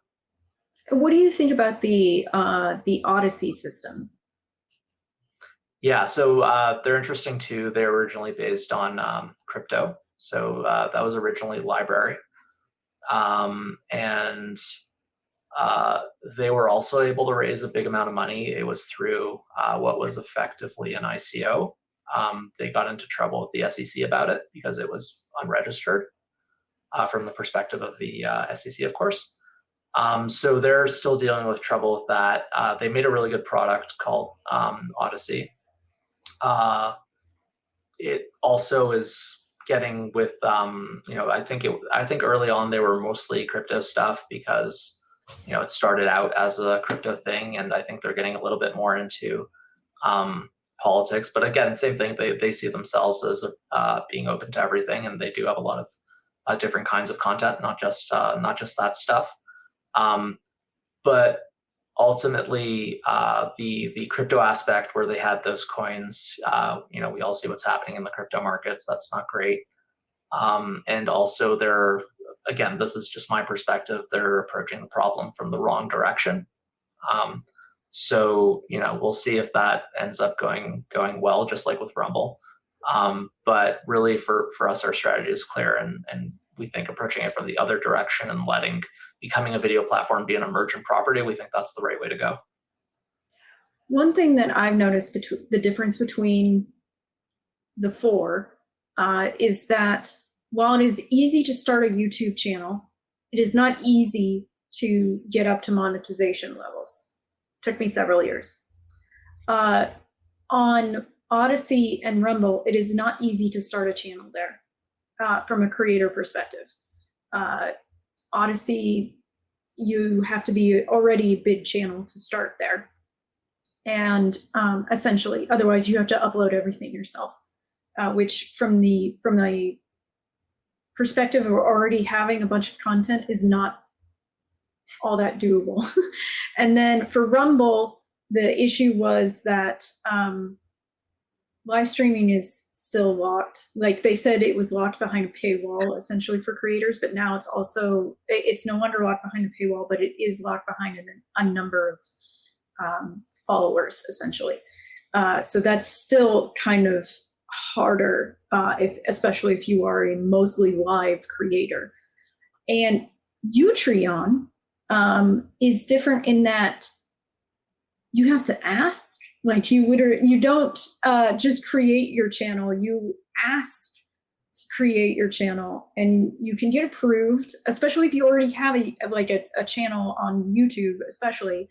[SPEAKER 1] What do you think about the Odyssey system?
[SPEAKER 2] Yeah, so they're interesting too. They're originally based on crypto, so that was originally LBRY, and they were also able to raise a big amount of money. It was through what was effectively an ICO. They got into trouble with the SEC about it because it was unregistered from the perspective of the SEC, of course. So they're still dealing with trouble with that. They made a really good product called Odyssey. It also is getting with, I think early on they were mostly crypto stuff because, it started out as a crypto thing, and I think they're getting a little bit more into politics. But again, same thing. They see themselves as being open to everything, and they do have a lot of different kinds of content, not just that stuff. But ultimately, the crypto aspect where they had those coins, we all see what's happening in the crypto markets. That's not great. And also again, this is just my perspective, they're approaching the problem from the wrong direction. So, we'll see if that ends up going well, just like with Rumble. But really for us, our strategy is clear, and we think approaching it from the other direction and becoming a video platform be an emergent property, we think that's the right way to go.
[SPEAKER 1] One thing that I've noticed the difference between the four is that while it is easy to start a YouTube channel, it is not easy to get up to monetization levels. Took me several years. On Odyssey and Rumble, it is not easy to start a channel there from a creator perspective. Odyssey, you have to be already a big channel to start there. And essentially, otherwise you have to upload everything yourself, which from the perspective of already having a bunch of content is not all that doable. And then for Rumble, the issue was that live streaming is still locked. Like they said, it was locked behind a paywall essentially for creators, but now it's no longer locked behind a paywall, but it is locked behind a number of followers essentially. So that's still kind of harder, especially if you are a mostly live creator. And Utreon is different in that you have to ask. Like you don't just create your channel. You ask to create your channel, and you can get approved, especially if you already have a channel on YouTube. Especially,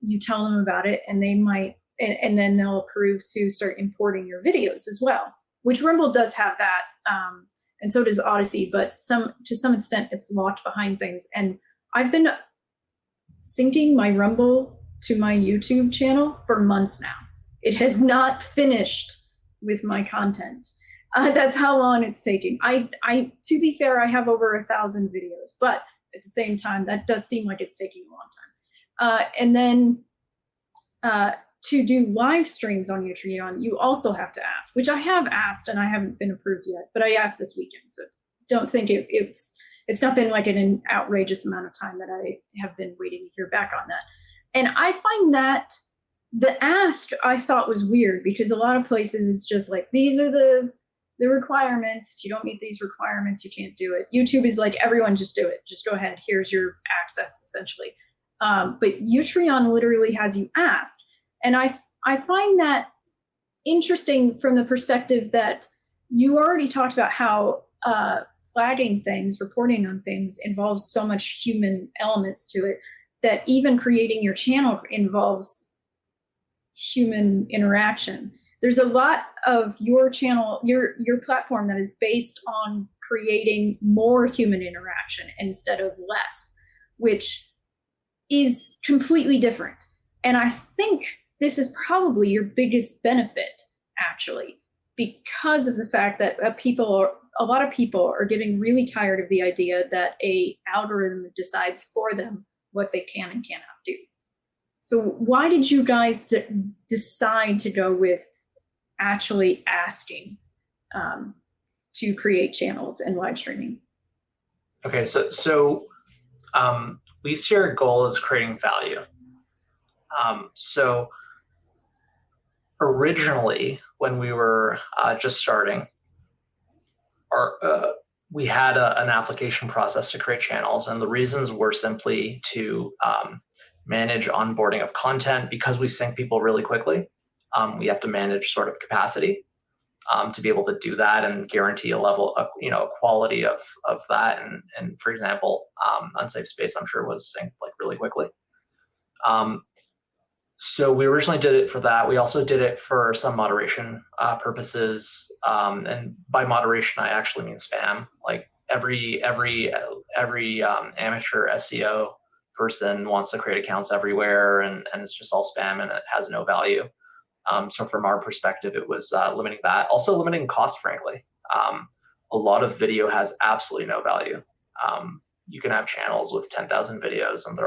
[SPEAKER 1] you tell them about it, and they might, and then they'll approve to start importing your videos as well. Which Rumble does have that, and so does Odyssey, but to some extent it's locked behind things. And I've been syncing my Rumble to my YouTube channel for months now. It has not finished with my content. That's how long it's taking. To be fair, I have over 1,000 videos, but at the same time, that does seem like it's taking a long time. And then to do live streams on Utreon, you also have to ask, which I have asked and I haven't been approved yet, but I asked this weekend. So don't think it's not been like an outrageous amount of time that I have been waiting to hear back on that. And I find that the ask I thought was weird, because a lot of places it's just like, these are the requirements. If you don't meet these requirements, you can't do it. YouTube is like, everyone just do it. Just go ahead. Here's your access, essentially. But Utreon literally has you ask. And I find that interesting from the perspective that you already talked about how flagging things, reporting on things involves so much human elements to it, that even creating your channel involves human interaction. There's a lot of your channel, your platform, that is based on creating more human interaction instead of less, which is completely different. And I think this is probably your biggest benefit, actually, because of the fact that a lot of people are getting really tired of the idea that a algorithm decides for them what they can and cannot do. So why did you guys decide to go with actually asking to create channels and live streaming?
[SPEAKER 2] Okay, so we see our goal as creating value. So originally, when we were just starting, we had an application process to create channels, and the reasons were simply to manage onboarding of content. Because we sync people really quickly, we have to manage sort of capacity to be able to do that and guarantee a level of quality of that. And for example, Unsafe Space, I'm sure, was synced like really quickly. So we originally did it for that. We also did it for some moderation purposes, and by moderation I actually mean spam. Like every amateur SEO person wants to create accounts everywhere, and it's just all spam and it has no value. So from our perspective, it was limiting that. Also limiting cost, frankly. A lot of video has absolutely no value. You can have channels with 10,000 videos and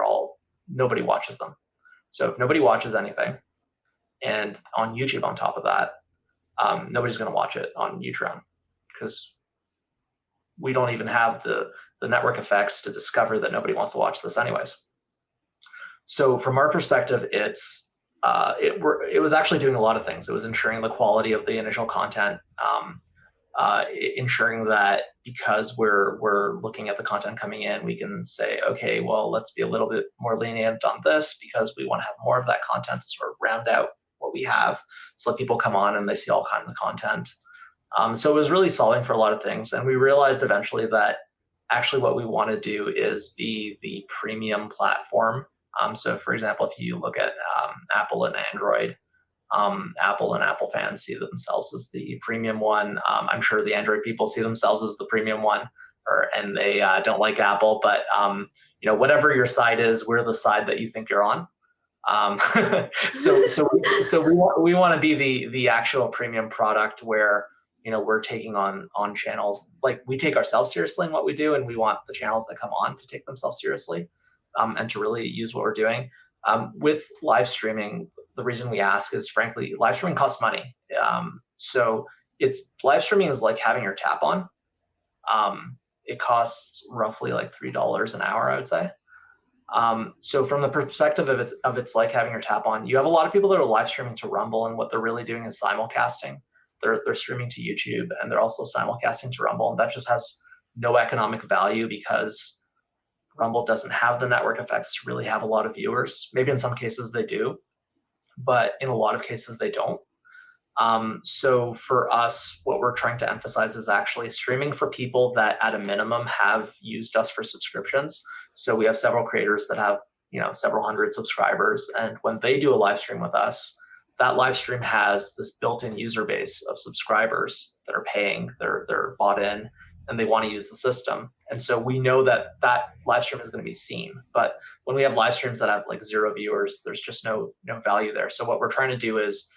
[SPEAKER 2] nobody watches them. So if nobody watches anything, and on YouTube on top of that, nobody's going to watch it on Utreon, because we don't even have the network effects to discover that nobody wants to watch this anyways. So from our perspective, it was actually doing a lot of things. It was ensuring the quality of the initial content, ensuring that because we're looking at the content coming in, we can say, okay, well, let's be a little bit more lenient on this because we want to have more of that content to sort of round out what we have, so that people come on and they see all kinds of content. So it was really solving for a lot of things, and we realized eventually that actually what we want to do is be the premium platform. So for example, if you look at Apple and Android, Apple and Apple fans see themselves as the premium one. I'm sure the Android people see themselves as the premium one, and they don't like Apple. But whatever your side is, we're the side that you think you're on. So we want to be the actual premium product where we're taking on channels. Like, we take ourselves seriously in what we do, and we want the channels that come on to take themselves seriously, and to really use what we're doing. With live streaming, the reason we ask is, frankly, live streaming costs money. So live streaming is like having your tap on. It costs roughly like $3 an hour, I would say. So from the perspective of it's like having your tap on, you have a lot of people that are live streaming to Rumble, and what they're really doing is simulcasting. they're streaming to YouTube, and they're also simulcasting to Rumble, and that just has no economic value because Rumble doesn't have the network effects to really have a lot of viewers. Maybe in some cases they do, but in a lot of cases they don't. So for us, what we're trying to emphasize is actually streaming for people that at a minimum have used us for subscriptions. So we have several creators that have, several hundred subscribers. And when they do a live stream with us, that live stream has this built-in user base of subscribers that are paying, they're bought in, and they want to use the system. And so we know that that live stream is going to be seen. But when we have live streams that have like 0 viewers, there's just no value there. So what we're trying to do is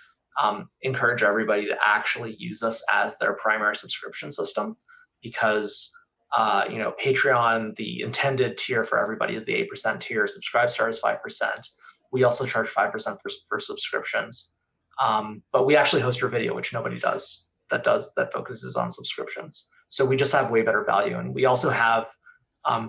[SPEAKER 2] encourage everybody to actually use us as their primary subscription system, because Patreon, the intended tier for everybody is the 8% tier. Subscribestar is 5%. We also charge 5% for subscriptions, but we actually host your video, which nobody does. That focuses on subscriptions. So we just have way better value, and we also have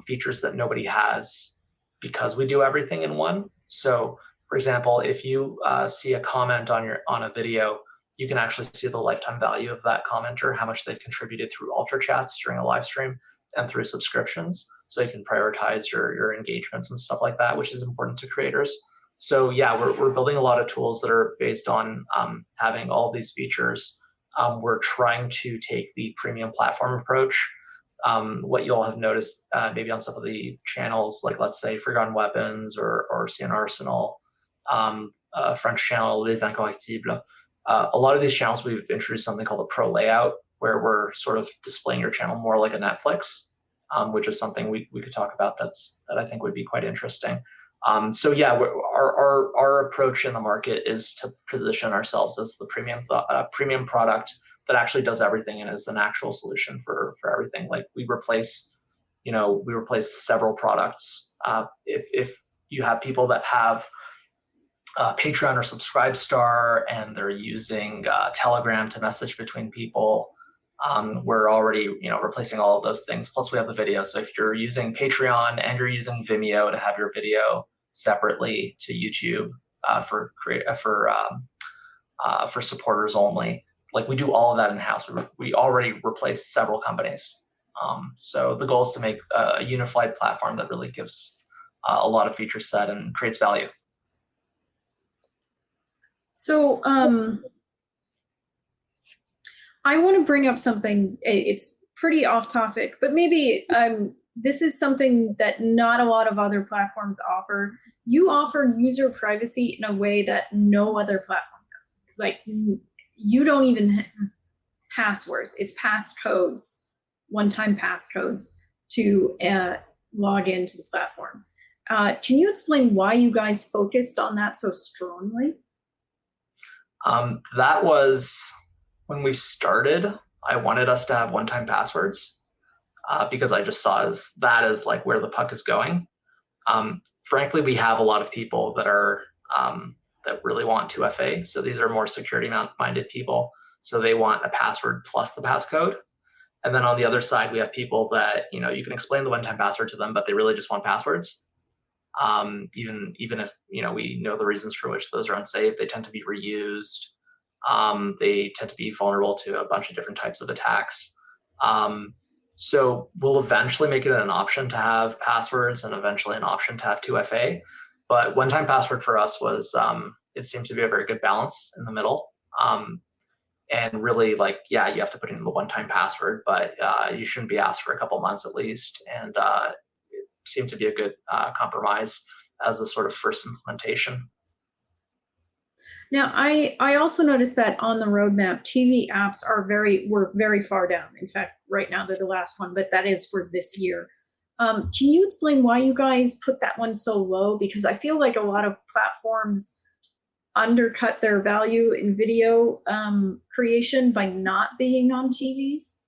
[SPEAKER 2] features that nobody has because we do everything in one. So, for example, if you see a comment on a video, you can actually see the lifetime value of that commenter, how much they've contributed through Ultra Chats during a live stream and through subscriptions. So you can prioritize your engagements and stuff like that, which is important to creators. So yeah, we're building a lot of tools that are based on having all these features. We're trying to take the premium platform approach. What you'll have noticed maybe on some of the channels, like let's say Forgotten Weapons or CN Arsenal, French channel Les Incorrectibles. A lot of these channels, we've introduced something called a pro layout, where we're sort of displaying your channel more like a Netflix, which is something we could talk about that I think would be quite interesting. So yeah, our approach in the market is to position ourselves as the premium product that actually does everything and is an actual solution for everything. Like we replace several products. If you have people that have Patreon or Subscribestar and they're using Telegram to message between people, we're already replacing all of those things. Plus we have the video. So if you're using Patreon and you're using Vimeo to have your video separately to YouTube for supporters only, like we do all of that in-house. We already replaced several companies. So the goal is to make a unified platform that really gives a lot of feature set and creates value.
[SPEAKER 1] So I want to bring up something. It's pretty off topic, but maybe this is something that not a lot of other platforms offer. You offer user privacy in a way that no other platform does. Like you don't even have passwords. It's passcodes, one-time passcodes to log into the platform. Can you explain why you guys focused on that so strongly?
[SPEAKER 2] That was when we started. I wanted us to have one-time passwords because I just saw that as like where the puck is going. Frankly, we have a lot of people that are that really want 2FA. So these are more security-minded people. So they want a password plus the passcode. And then on the other side, we have people that you can explain the one-time password to them, but they really just want passwords. Even if we know the reasons for which those are unsafe, they tend to be reused. They tend to be vulnerable to a bunch of different types of attacks. So we'll eventually make it an option to have passwords and eventually an option to have 2FA. But one-time password for us was it seemed to be a very good balance in the middle. And really, like, yeah, you have to put in the one-time password, but you shouldn't be asked for a couple months at least. And seemed to be a good compromise as a sort of first implementation.
[SPEAKER 1] Now, I also noticed that on the roadmap, TV apps were very far down. In fact, right now they're the last one, but that is for this year. Can you explain why you guys put that one so low? Because I feel like a lot of platforms undercut their value in video creation by not being on TVs.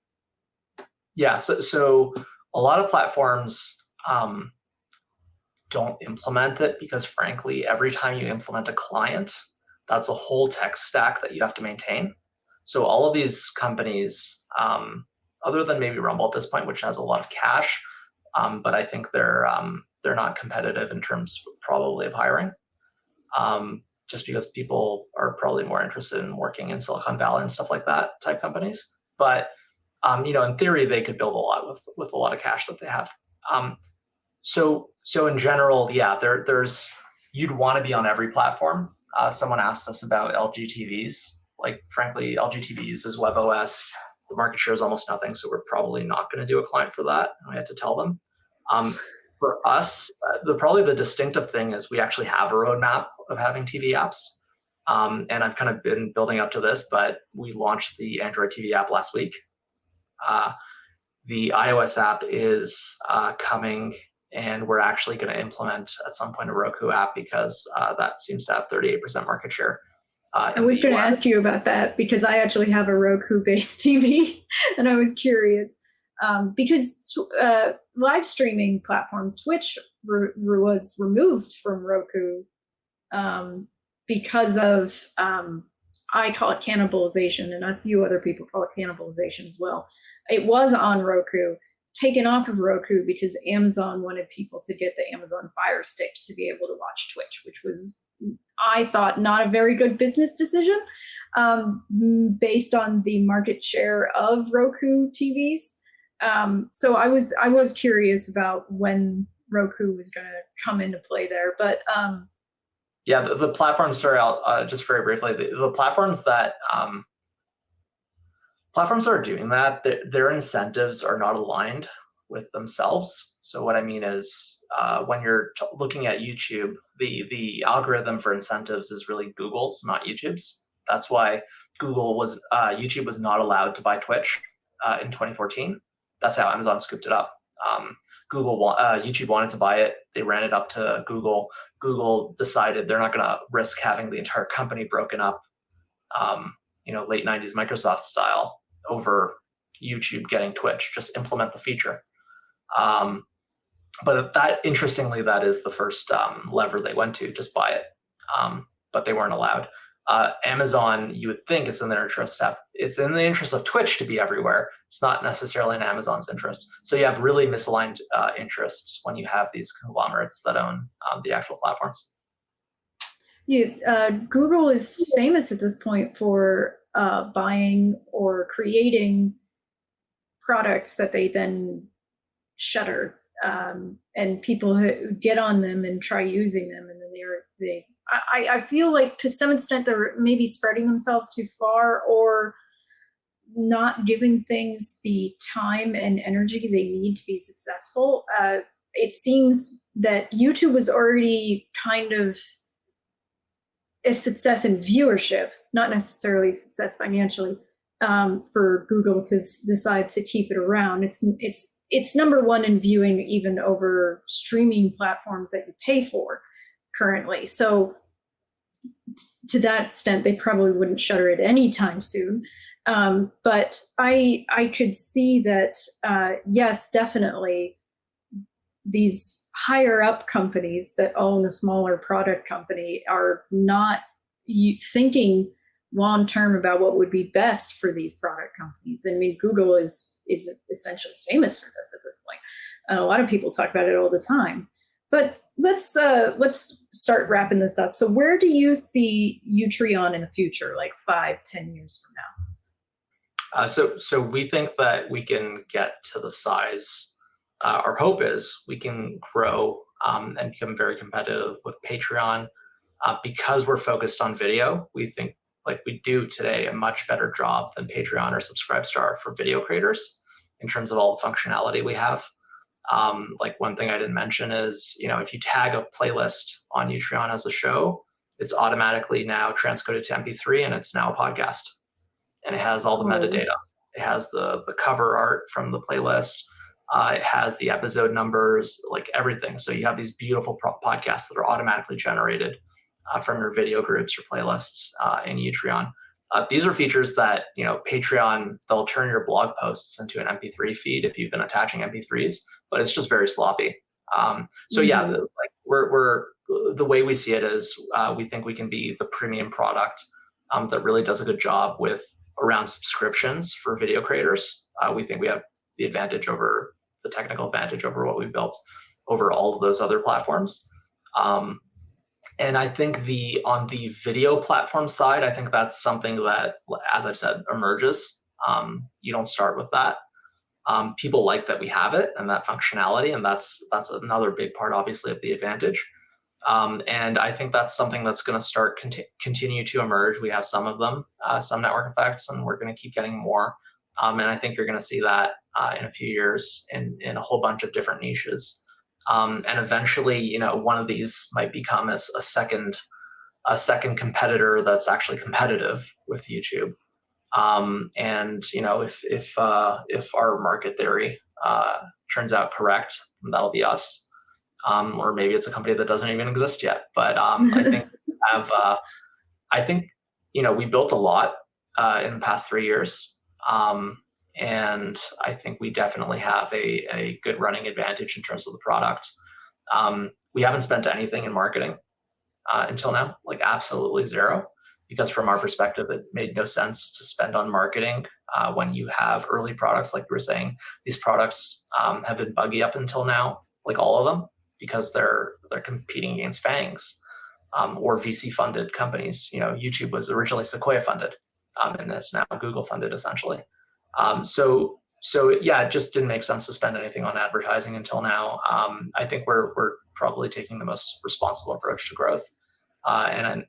[SPEAKER 1] Yeah,
[SPEAKER 2] so a lot of platforms don't implement it because, frankly, every time you implement a client, that's a whole tech stack that you have to maintain. So all of these companies, other than maybe Rumble at this point, which has a lot of cash, but I think they're not competitive in terms probably of hiring. just because people are probably more interested in working in Silicon Valley and stuff like that type companies. But in theory, they could build a lot with a lot of cash that they have. So in general, yeah, there's you'd want to be on every platform. Someone asked us about LG TVs. Like, frankly, LG TV uses WebOS. The market share is almost nothing, so we're probably not going to do a client for that. I had to tell them. For us, probably the distinctive thing is we actually have a roadmap of having TV apps. And I've kind of been building up to this, but we launched the Android TV app last week. The iOS app is coming, and we're actually going to implement at some point a Roku app because that seems to have 38% market share.
[SPEAKER 1] I was going to ask you about that because I actually have a Roku-based TV, and I was curious because live streaming platforms, Twitch was removed from Roku because of, I call it cannibalization, and a few other people call it cannibalization as well. It was on Roku, taken off of Roku because Amazon wanted people to get the Amazon Fire Stick to be able to watch Twitch, which was, I thought, not a very good business decision based on the market share of Roku TVs. So I was curious about when Roku was going to come into play there, but
[SPEAKER 2] yeah, the platforms. Sorry, I'll just very briefly. The platforms that are doing that, their incentives are not aligned with themselves. So what I mean is, when you're looking at YouTube, the algorithm for incentives is really Google's, not YouTube's. That's why YouTube was not allowed to buy Twitch in 2014. That's how Amazon scooped it up. YouTube wanted to buy it. They ran it up to Google. Google decided they're not going to risk having the entire company broken up, late 90s Microsoft style, over YouTube getting Twitch. Just implement the feature. But interestingly, that is the first lever they went to, just buy it. But they weren't allowed. Amazon, you would think it's in their interest it's in the interest of Twitch to be everywhere. It's not necessarily in Amazon's interest. So you have really misaligned interests when you have these conglomerates that own the actual platforms.
[SPEAKER 1] Yeah, Google is famous at this point for buying or creating products that they then shutter, and people who get on them and try using them, and then I feel like to some extent they're maybe spreading themselves too far, or not giving things the time and energy they need to be successful. It seems that YouTube was already kind of a success in viewership, not necessarily success financially, for Google to decide to keep it around. It's number one in viewing, even over streaming platforms that you pay for currently. So to that extent, they probably wouldn't shutter it anytime soon. But I could see that, yes, definitely these higher up companies that own a smaller product company are not thinking long term about what would be best for these product companies. I mean, Google is essentially famous for this at this point. A lot of people talk about it all the time. But let's start wrapping this up. So where do you see Utreon in the future, like 5-10 years from now?
[SPEAKER 2] So we think that we can get to the size. Our hope is we can grow and become very competitive with Patreon because we're focused on video. We think, like we do today, a much better job than Patreon or Subscribestar for video creators in terms of all the functionality we have. Like one thing I didn't mention is, if you tag a playlist on Utreon as a show, it's automatically now transcoded to MP3 and it's now a podcast. And it has all the metadata. It has the cover art from the playlist. It has the episode numbers, like everything. So you have these beautiful podcasts that are automatically generated from your video groups or playlists in Utreon. These are features that, Patreon, they'll turn your blog posts into an MP3 feed if you've been attaching MP3s, but it's just very sloppy. So yeah, we're the way we see it is we think we can be the premium product that really does a good job around subscriptions for video creators. We think we have the technical advantage over what we've built over all of those other platforms. And I think on the video platform side, I think that's something that, as I've said, emerges. You don't start with that. People like that we have it and that functionality, and that's another big part, obviously, of the advantage. And I think that's something that's going to start continue to emerge. We have some of them, some network effects, and we're going to keep getting more. And I think you're going to see that in a few years in a whole bunch of different niches. And eventually, one of these might become a second competitor that's actually competitive with YouTube. And if our market theory turns out correct, that'll be us. Or maybe it's a company that doesn't even exist yet. But I think we built a lot in the past 3 years. And I think we definitely have a good running advantage in terms of the product. We haven't spent anything in marketing until now, like absolutely zero, because from our perspective, it made no sense to spend on marketing when you have early products. Like you were saying, these products have been buggy up until now, like all of them, because they're competing against FANGs or VC-funded companies. YouTube was originally Sequoia funded, and it's now Google funded essentially. So yeah, it just didn't make sense to spend anything on advertising until now. I think we're probably taking the most responsible approach to growth. And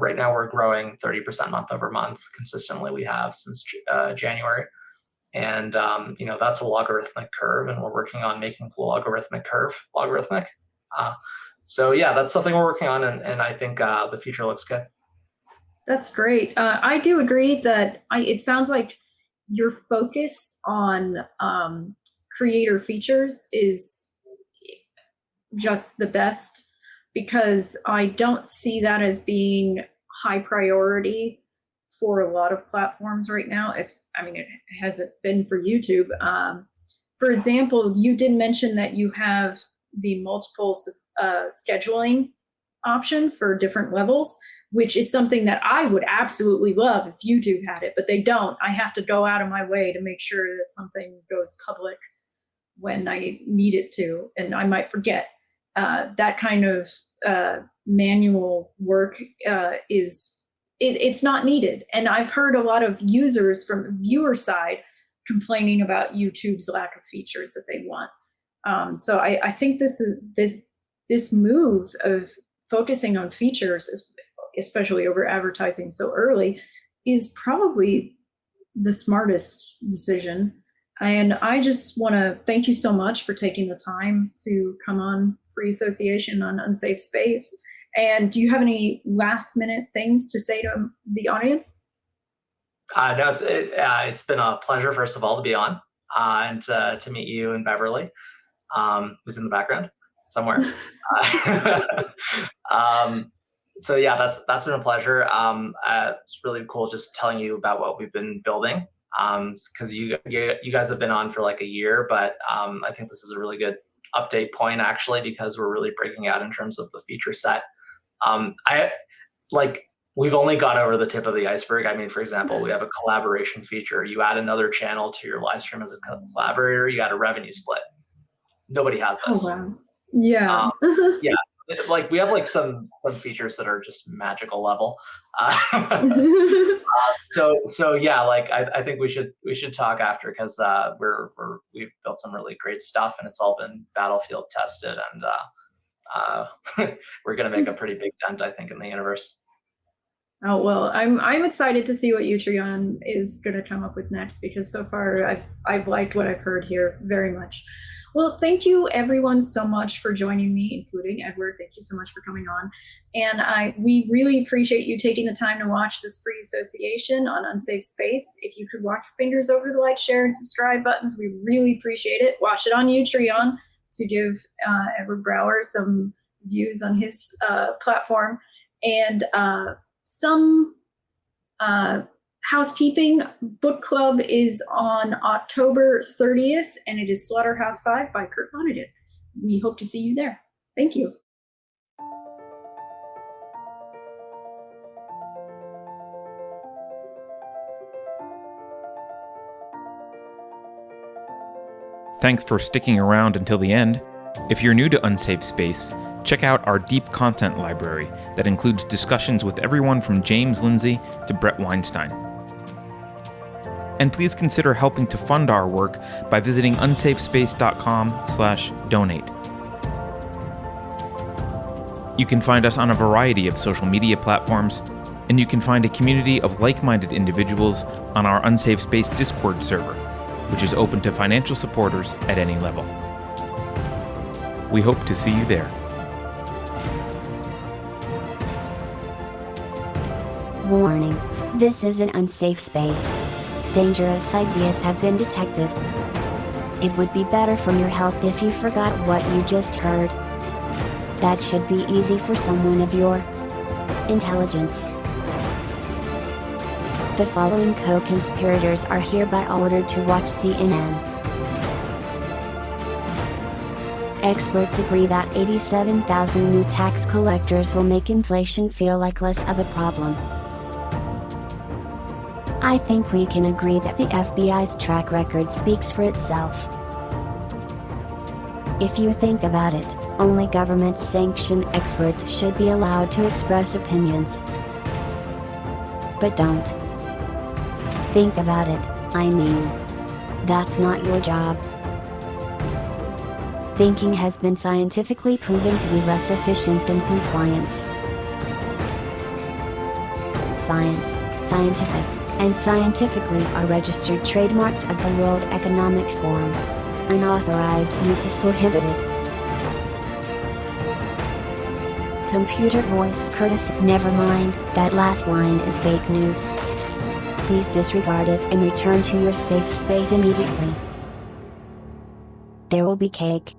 [SPEAKER 2] right now we're growing 30% month over month consistently. We have since January. And, that's a logarithmic curve, and we're working on making the logarithmic curve logarithmic. So yeah, that's something we're working on, and I think the future looks good.
[SPEAKER 1] That's great. I do agree that it sounds like your focus on creator features is just the best, because I don't see that as being high priority for a lot of platforms right now. It hasn't been for YouTube. For example, you did mention that you have the multiple scheduling option for different levels, which is something that I would absolutely love if YouTube had it, but they don't. I have to go out of my way to make sure that something goes public when I need it to, and I might forget. That kind of manual work it's not needed. And I've heard a lot of users from viewer side complaining about YouTube's lack of features that they want. So I think this move of focusing on features, especially over advertising so early, is probably the smartest decision. And I just want to thank you so much for taking the time to come on Free Association on Unsafe Space. And do you have any last minute things to say to the audience?
[SPEAKER 2] No, it's been a pleasure, first of all, to be on and to meet you and Beverly, who's in the background somewhere. So yeah, that's been a pleasure. It's really cool just telling you about what we've been building, because you guys have been on for like a year, but I think this is a really good update point actually, because we're really breaking out in terms of the feature set. We've only got over the tip of the iceberg. I mean, for example, we have a collaboration feature. You add another channel to your live stream as a collaborator, you got a revenue split. Nobody has this.
[SPEAKER 1] Oh, wow. Yeah.
[SPEAKER 2] Yeah. We have some features that are just magical level. So yeah, I think we should talk after, because we've built some really great stuff, and it's all been battlefield tested, and we're going to make a pretty big dent, I think, in the universe.
[SPEAKER 1] Oh, well, I'm excited to see what Utreon is going to come up with next, because so far I've liked what I've heard here very much. Well, thank you everyone so much for joining me, including Edward. Thank you so much for coming on. And we really appreciate you taking the time to watch this free association on Unsafe Space. If you could walk your fingers over the like, share, and subscribe buttons, we really appreciate it. Watch it on Utreon to give Edward Brawer some views on his platform. And some housekeeping. Book club is on October 30th, and it is Slaughterhouse 5 by Kurt Vonnegut. We hope to see you there. Thank you.
[SPEAKER 3] Thanks for sticking around until the end. If you're new to Unsafe Space, Check out our deep content library that includes discussions with everyone from James Lindsay to Brett Weinstein. And please consider helping to fund our work by visiting unsafespace.com/donate. You can find us on a variety of social media platforms, and you can find a community of like-minded individuals on our Unsafe Space Discord server, which is open to financial supporters at any level. We hope to see you there.
[SPEAKER 4] Warning. This is an unsafe space. Dangerous ideas have been detected. It would be better for your health if you forgot what you just heard. That should be easy for someone of your intelligence. The following co-conspirators are hereby ordered to watch CNN. Experts agree that 87,000 new tax collectors will make inflation feel like less of a problem. I think we can agree that the FBI's track record speaks for itself. If you think about it, only government-sanctioned experts should be allowed to express opinions. But don't. Think about it, I mean. That's not your job. Thinking has been scientifically proven to be less efficient than compliance. Science, scientific, and scientifically are registered trademarks of the World Economic Forum. Unauthorized use is prohibited. Computer voice courtesy. Never mind, that last line is fake news. Please disregard it and return to your safe space immediately. There will be cake.